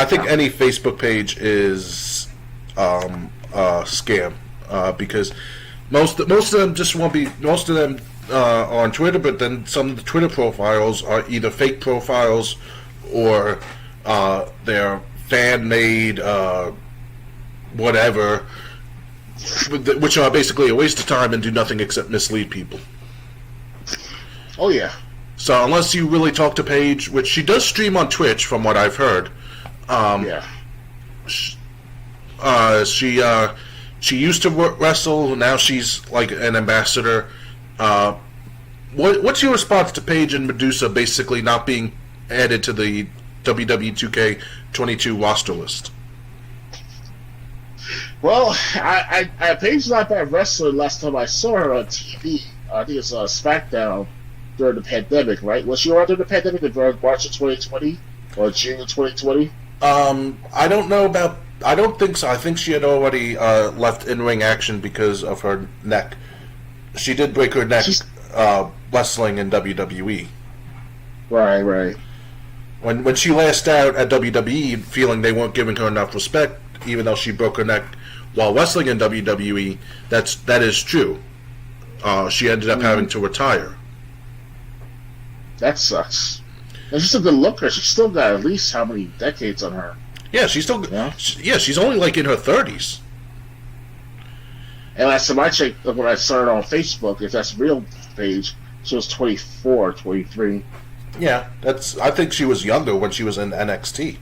Speaker 1: Facebook page is a scam because most of them just won't be. Most of them on Twitter, but then some of the Twitter profiles are either fake profiles or they're fan made whatever. Which are basically a waste of time and do nothing except mislead people.
Speaker 2: Oh yeah.
Speaker 1: So unless you really talk to Paige, which she does stream on Twitch, from what I've heard.
Speaker 2: Yeah.
Speaker 1: She used to wrestle. Now she's like an ambassador. what's your response to Paige and Medusa basically not being added to the WWE 2K22 roster list?
Speaker 2: Well, Paige's not a bad wrestler. Last time I saw her on TV, I think it's SmackDown during the pandemic, right? Was she around during the pandemic in March of 2020 or June of 2020?
Speaker 1: I don't know about. I don't think so. I think she had already left in-ring action because of her neck. She did break her neck wrestling in WWE.
Speaker 2: Right.
Speaker 1: When she lashed out at WWE, feeling they weren't giving her enough respect, even though she broke her neck while wrestling in WWE, that is true. She ended up having to retire.
Speaker 2: That sucks. And she's a good looker. She's still got at least how many decades on her?
Speaker 1: Yeah, she's still. Yeah, she's only like in her 30s.
Speaker 2: And last time I checked, when I saw her on Facebook, if that's real page, she was 24, 23.
Speaker 1: Yeah, I think she was younger when she was in NXT.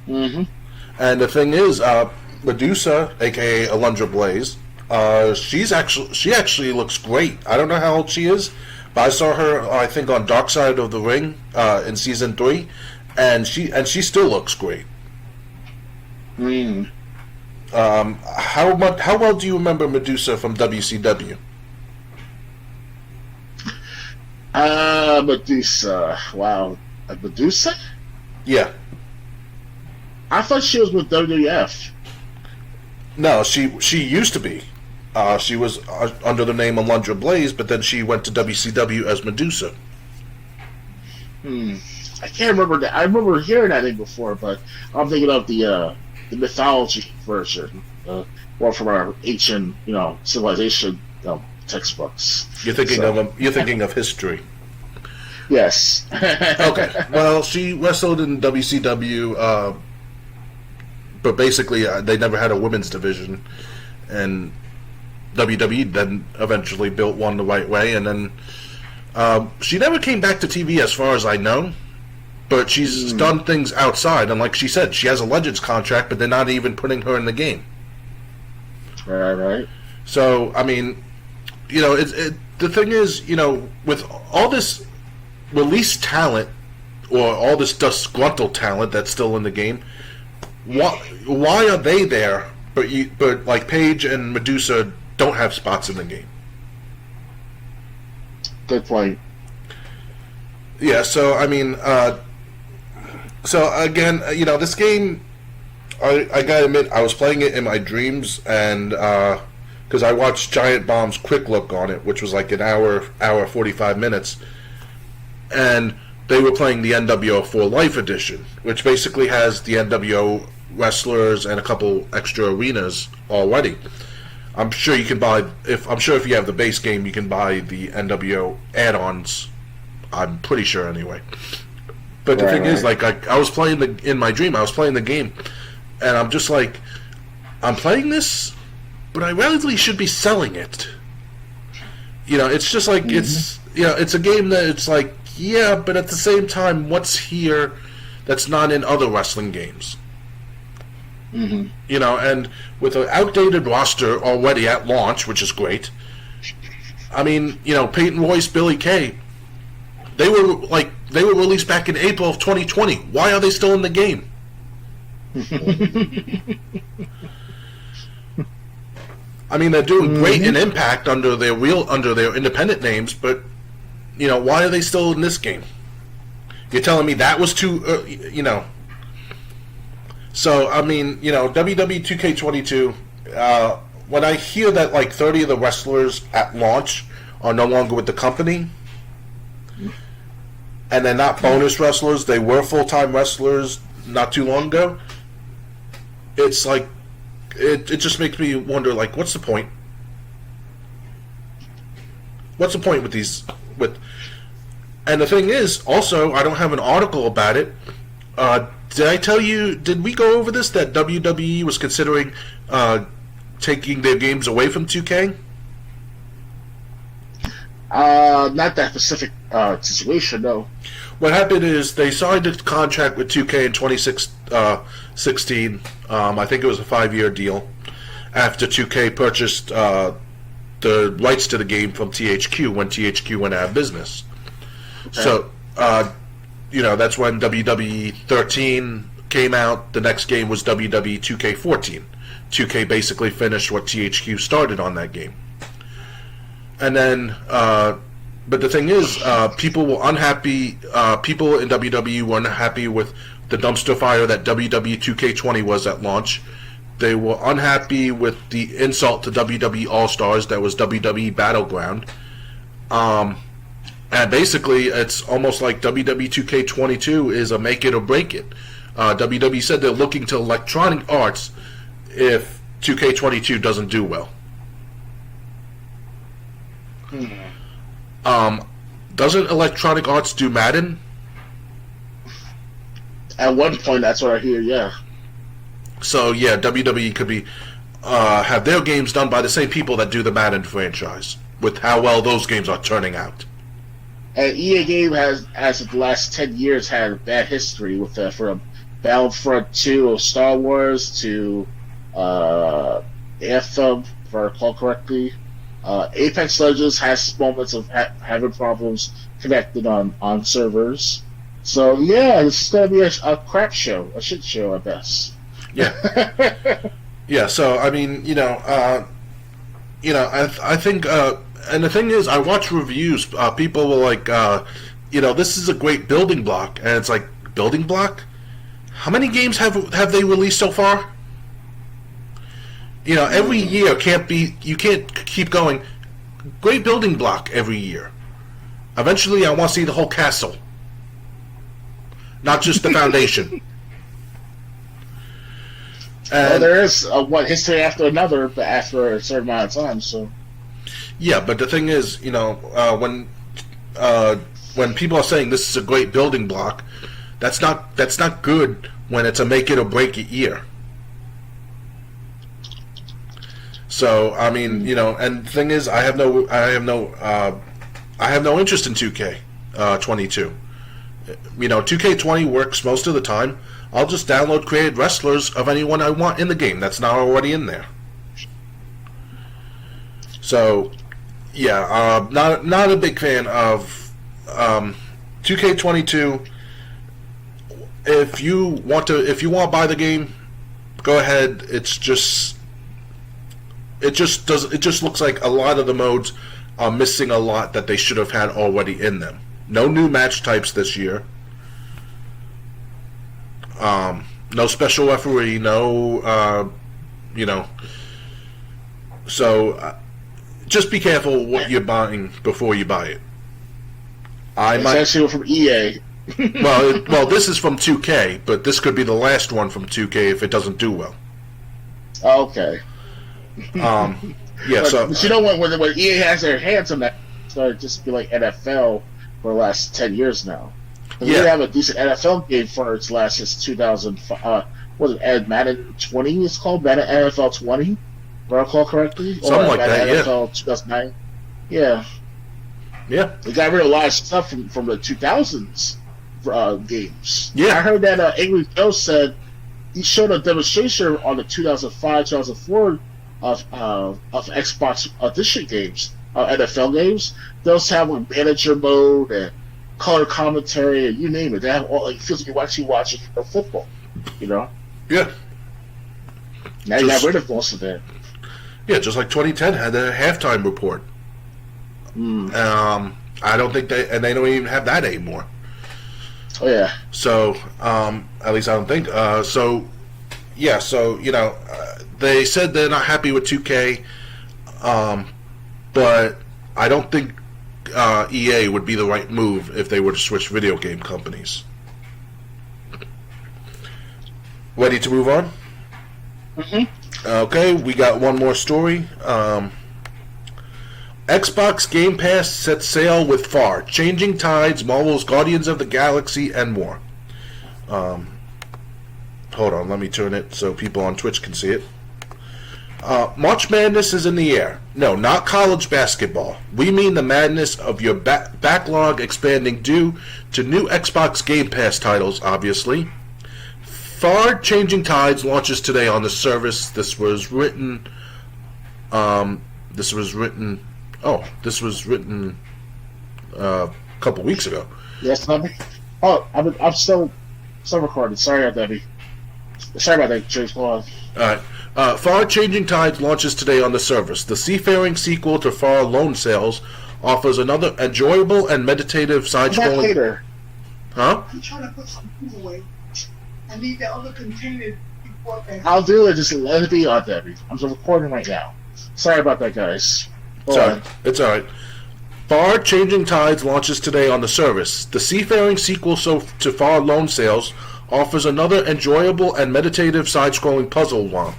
Speaker 2: Mm-hmm.
Speaker 1: And the thing is, Medusa, aka Alundra Blaze, she actually looks great. I don't know how old she is, but I saw her, I think, on Dark Side of the Ring in season 3, and she still looks great. How well do you remember Medusa from WCW?
Speaker 2: Medusa. Wow, Medusa?
Speaker 1: Yeah.
Speaker 2: I thought she was with WWF.
Speaker 1: No, she used to be. She was under the name Alundra Blaze, but then she went to WCW as Medusa.
Speaker 2: I can't remember that. I remember hearing that name before, but I'm thinking of the mythology version, or from our ancient, civilization textbooks.
Speaker 1: You're thinking of history.
Speaker 2: Yes.
Speaker 1: Okay. Well, she wrestled in WCW, but basically they never had a women's division, and WWE then eventually built one the right way, and then she never came back to TV as far as I know, but she's done things outside, and like she said, she has a Legends contract, but they're not even putting her in the game.
Speaker 2: Right.
Speaker 1: So, I mean, the thing is, with all this released talent, or all this disgruntled talent that's still in the game, why are they there, but like Paige and Medusa don't have spots in the game?
Speaker 2: Good point.
Speaker 1: Yeah, so, I mean, so again, this game, I gotta admit, I was playing it in my dreams, and, because I watched Giant Bomb's quick look on it, which was like an hour 45 minutes, and they were playing the NWO For Life edition, which basically has the NWO wrestlers and a couple extra arenas already. I'm sure you can buy, if you have the base game, you can buy the NWO add-ons. I'm pretty sure anyway. But the thing is, like, I was playing in my dream, I was playing the game, and I'm just like, I'm playing this, but I relatively should be selling it. It's just like, it's a game that it's like, yeah, but at the same time, what's here that's not in other wrestling games? And with an outdated roster already at launch, which is great. I mean, Peyton Royce, Billy Kay, they were released back in April of 2020. Why are they still in the game? I mean, they're doing great in Impact under their independent names, but why are they still in this game? You're telling me that was too, So, I mean, WWE 2K22, when I hear that like 30 of the wrestlers at launch are no longer with the company, and they're not bonus wrestlers, they were full-time wrestlers not too long ago, it's like, it just makes me wonder, like, what's the point? What's the point with these, and the thing is, also, I don't have an article about it. Did we go over this, that WWE was considering taking their games away from 2K?
Speaker 2: Not that specific situation, no.
Speaker 1: What happened is they signed a contract with 2K in 2016. I think it was a 5-year deal. After 2K purchased the rights to the game from THQ when THQ went out of business. Okay. So, that's when WWE 13 came out. The next game was WWE 2K14. 2K basically finished what THQ started on that game. And then, but the thing is, people were unhappy. People in WWE were unhappy with the dumpster fire that WWE 2K20 was at launch. They were unhappy with the insult to WWE All-Stars that was WWE Battleground. And basically, it's almost like WWE 2K22 is a make it or break it. WWE said they're looking to Electronic Arts if 2K22 doesn't do well. Doesn't Electronic Arts do Madden?
Speaker 2: At one point, that's what I hear, yeah.
Speaker 1: So, yeah, WWE could be have their games done by the same people that do the Madden franchise, with how well those games are turning out.
Speaker 2: And EA game has, as of the last 10 years, had a bad history with from Battlefront 2 of Star Wars to Anthem, if I recall correctly. Apex Legends has moments of having problems connected on servers. So, yeah, it's going to be a crap show, a shit show at best.
Speaker 1: Yeah. Yeah, so, I mean, I think, and the thing is, I watch reviews, people were like, this is a great building block, and it's like, building block? How many games have they released so far? Every year you can't keep going, great building block every year. Eventually, I want to see the whole castle. Not just the foundation.
Speaker 2: Well, there is one history after another, but after a certain amount of time. So,
Speaker 1: yeah, but the thing is, when people are saying this is a great building block, that's not good when it's a make it or break it year. So, I mean, and the thing is, I have no interest in 2K22. 2K20 works most of the time. I'll just download created wrestlers of anyone I want in the game that's not already in there. So, yeah, not a big fan of 2K22. If you want to buy the game, go ahead. It just looks like a lot of the modes are missing a lot that they should have had already in them. No new match types this year. No special referee, so just be careful what you're buying before you buy it.
Speaker 2: Especially from EA.
Speaker 1: well, this is from 2K, but this could be the last one from 2K if it doesn't do well.
Speaker 2: Okay.
Speaker 1: Yeah,
Speaker 2: but when EA has their hands on that, it's going to just be like NFL for the last 10 years now. We have a decent NFL game for its last since 2005. Madden 20 is called? Madden NFL 20? If I recall correctly?
Speaker 1: Something like
Speaker 2: Madden
Speaker 1: that,
Speaker 2: NFL 2009? Yeah.
Speaker 1: Yeah.
Speaker 2: They got rid of a lot of stuff from the 2000s games.
Speaker 1: Yeah.
Speaker 2: I heard that Angry Joe said he showed a demonstration on the 2005, 2004 of Xbox Edition games, NFL games. Those have manager mode and color commentary and you name it. They have all. It feels like you're actually watching football.
Speaker 1: Yeah.
Speaker 2: Now you got rid of most of that.
Speaker 1: Yeah, just like 2010 had a halftime report. I don't think they don't even have that anymore.
Speaker 2: Oh yeah.
Speaker 1: So at least I don't think. They said they're not happy with 2K, but I don't think EA would be the right move if they were to switch video game companies. Ready to move on?
Speaker 2: Mm-hmm.
Speaker 1: Okay, we got one more story. Xbox Game Pass sets sail with Far, Changing Tides, Marvel's Guardians of the Galaxy, and more. Hold on, let me turn it so people on Twitch can see it. March Madness is in the air. No, not college basketball. We mean the madness of your backlog expanding due to new Xbox Game Pass titles, obviously. Far Changing Tides launches today on the service. This was written... This was written a couple weeks ago.
Speaker 2: Yes, Debbie. Oh, I'm still recording. Sorry, Debbie. Sorry about that, James. Go on.
Speaker 1: All right. Far Changing Tides launches today on the service. The seafaring sequel to Far Loan Sails offers another enjoyable and meditative side-scrolling... Huh?
Speaker 3: I'm trying to put some food away. I need the other container before that.
Speaker 2: I'll do it. Just let it be on, Debbie. I'm recording right now. Sorry about that, guys.
Speaker 1: It's all right. Far Changing Tides launches today on the service. The seafaring sequel to Far Loan Sails offers another enjoyable and meditative side-scrolling puzzle romp.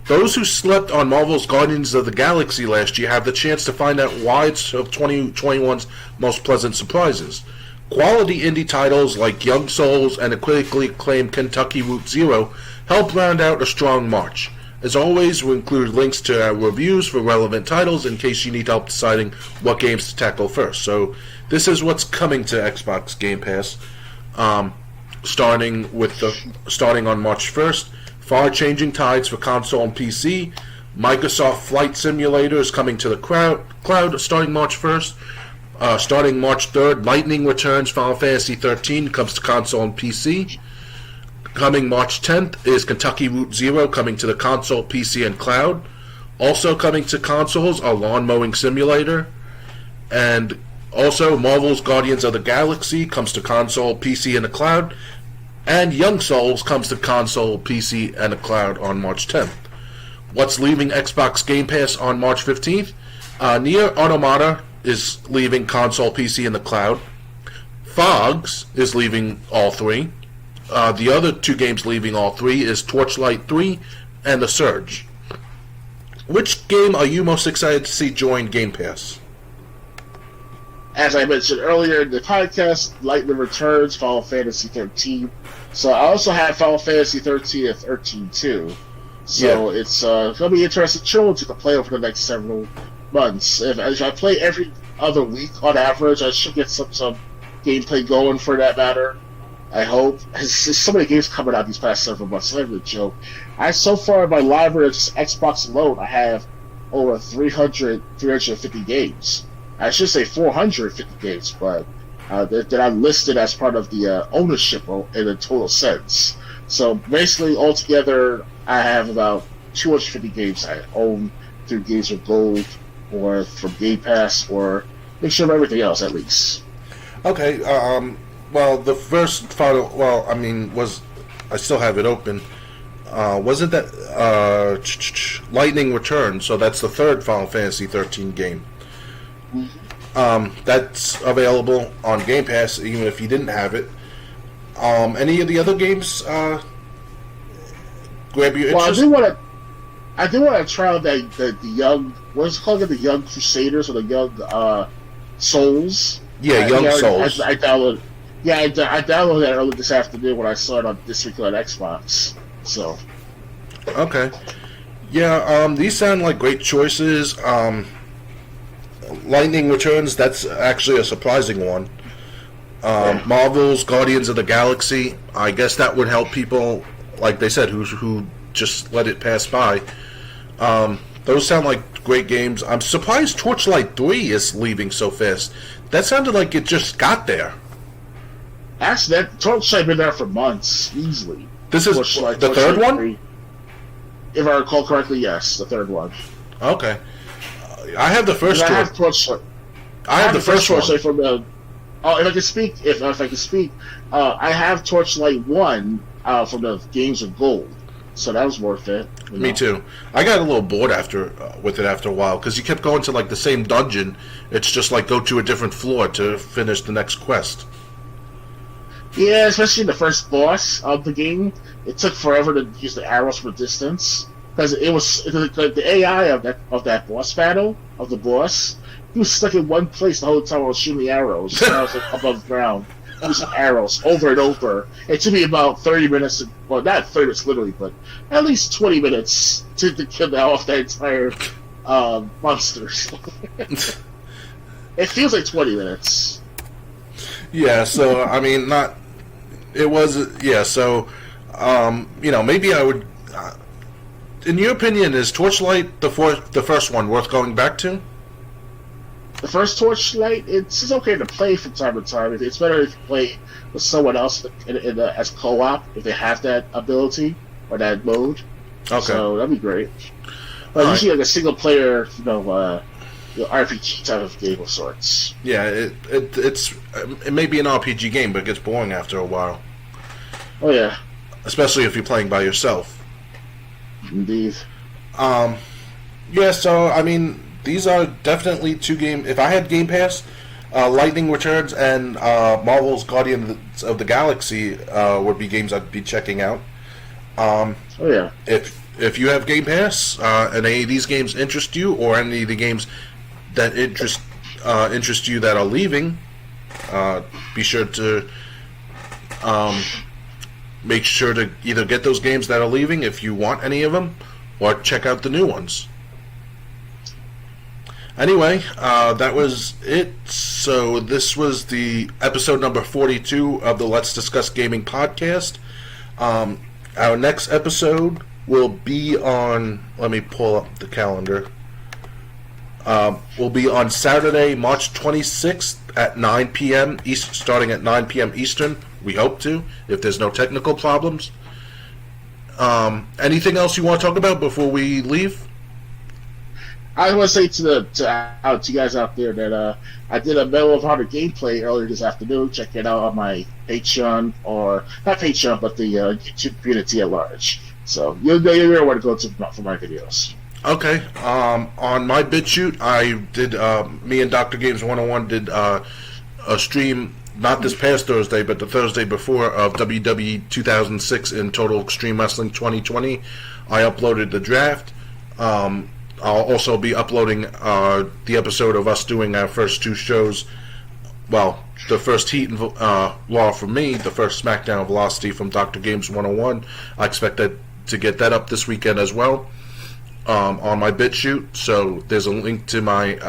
Speaker 1: Those who slept on Marvel's Guardians of the Galaxy last year have the chance to find out why it's of 2021's most pleasant surprises. Quality indie titles like Young Souls and the critically acclaimed Kentucky Route Zero help round out a strong March. As always, we'll include links to our reviews for relevant titles in case you need help deciding what games to tackle first. So this is what's coming to Xbox Game Pass, starting on March 1st. Far Changing Tides for console and PC. Microsoft Flight Simulator is coming to the cloud starting March 1st. Starting March 3rd, Lightning Returns Final Fantasy 13 comes to console and PC. Coming March 10th is Kentucky Route Zero coming to the console, PC, and cloud. Also coming to consoles are Lawn Mowing Simulator. And also Marvel's Guardians of the Galaxy comes to console, PC, and the cloud. And Young Souls comes to console, PC, and the cloud on March 10th. What's leaving Xbox Game Pass on March 15th? Nier Automata is leaving console, PC, and the cloud. Fogs is leaving all three. The other two games leaving all three is Torchlight 3 and The Surge. Which game are you most excited to see join Game Pass?
Speaker 2: As I mentioned earlier in the podcast, Lightning Returns, Final Fantasy 13. So I also have Final Fantasy 13 and 13 too. So yeah. It's going to be interesting trilogy to play over the next several months. If I play every other week on average, I should get some gameplay going for that matter. I hope. There's so many games coming out these past several months. It's not even a joke. So far in my library of just Xbox alone, I have over 350 games. I should say 450 games, but that I'm listed as part of the ownership in a total sense. So basically, altogether, I have about 250 games I own through Games with Gold or from Game Pass or mixture of everything else at least.
Speaker 1: Okay. Well, the first final. Well, I mean, I still have it open. Wasn't that Lightning Returns? So that's the third Final Fantasy 13 game. That's available on Game Pass, even if you didn't have it. Any of the other games grab your interest?
Speaker 2: Well, I do want to try out the young. What's it called? The Young Crusaders or the Young Souls.
Speaker 1: Yeah, Young Souls.
Speaker 2: I downloaded. Yeah, I downloaded that earlier this afternoon when I saw it on this week on Xbox. So.
Speaker 1: Okay. Yeah. These sound like great choices. Lightning Returns. That's actually a surprising one. Marvel's Guardians of the Galaxy. I guess that would help people, like they said, who just let it pass by. Those sound like great games. I'm surprised Torchlight 3 is leaving so fast. That sounded like it just got there.
Speaker 2: Actually, that Torchlight been there for months, easily.
Speaker 1: This is
Speaker 2: Torchlight,
Speaker 1: the third one?
Speaker 2: 3. If I recall correctly, yes, the third one.
Speaker 1: Okay. I have the first
Speaker 2: one.
Speaker 1: I
Speaker 2: have Torchlight.
Speaker 1: I have the first
Speaker 2: Torchlight
Speaker 1: one.
Speaker 2: From the... Oh, if I can speak, I have Torchlight 1 from the Games of Gold. So that was worth it.
Speaker 1: Me too. I got a little bored with it after a while because you kept going to like the same dungeon. It's just like go to a different floor to finish the next quest.
Speaker 2: Yeah, especially the first boss of the game. It took forever to use the arrows from a distance because the AI of that boss battle of the boss. He was stuck in one place the whole time I was shooting the arrows. And I was like above ground. Using arrows over and over. It took me about 30 minutes, well, not 30 minutes literally, but at least 20 minutes to kill off that entire monster. It feels like 20 minutes.
Speaker 1: Yeah, so, I mean, maybe I would, in your opinion, is Torchlight the first one worth going back to?
Speaker 2: The first Torchlight, it's okay to play from time to time. It's better if you play with someone else as co-op, if they have that ability or that mode.
Speaker 1: Okay.
Speaker 2: So that'd be great. But usually like a single player, RPG type of game of sorts.
Speaker 1: Yeah, it may be an RPG game, but it gets boring after a while.
Speaker 2: Oh yeah.
Speaker 1: Especially if you're playing by yourself.
Speaker 2: Indeed.
Speaker 1: Yeah, so, I mean, these are definitely two games. If I had Game Pass, Lightning Returns and Marvel's Guardians of the Galaxy would be games I'd be checking out.
Speaker 2: Oh yeah.
Speaker 1: If you have Game Pass and any of these games interest you, or any of the games that interest you that are leaving, be sure to make sure to either get those games that are leaving if you want any of them, or check out the new ones. Anyway, that was it. So this was the episode number 42 of the Let's Discuss Gaming podcast. Our next episode will be on, let me pull up the calendar. Will be on Saturday, March 26th at 9 p.m. starting at 9 p.m. Eastern. We hope to, if there's no technical problems. Anything else you want to talk about before we leave?
Speaker 2: I want to say to you guys out there that I did a Medal of Honor gameplay earlier this afternoon. Check it out on my Patreon, or not Patreon, but the YouTube community at large. So you'll know where to go to for my videos.
Speaker 1: Okay. On my BitChute, I did. Me and Dr. Games 101 did a stream. Not this past Thursday, but the Thursday before, of WWE 2006 in Total Extreme Wrestling 2020. I uploaded the draft. I'll also be uploading the episode of us doing our first two shows. Well, the first Heat and Law from me, the first SmackDown Velocity from Dr. Games 101. I expect to get that up this weekend as well on my BitChute. So there's a link to my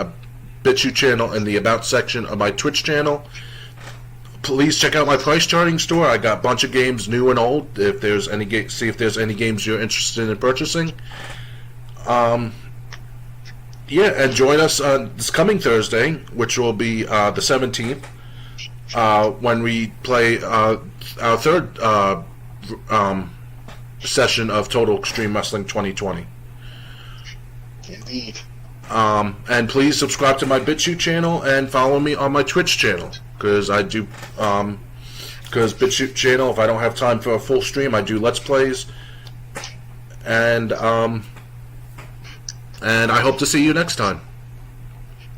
Speaker 1: BitChute channel in the About section of my Twitch channel. Please check out my price charting store. I got a bunch of games, new and old. If there's any see if there's any games you're interested in purchasing. Yeah, and join us this coming Thursday, which will be the 17th, when we play our third session of Total Extreme Wrestling 2020.
Speaker 2: Indeed.
Speaker 1: And please subscribe to my BitChute channel and follow me on my Twitch channel, because I do, because BitChute channel, if I don't have time for a full stream, I do Let's Plays, and I hope to see you next time.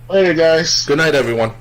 Speaker 2: Later, guys.
Speaker 1: Good night, everyone.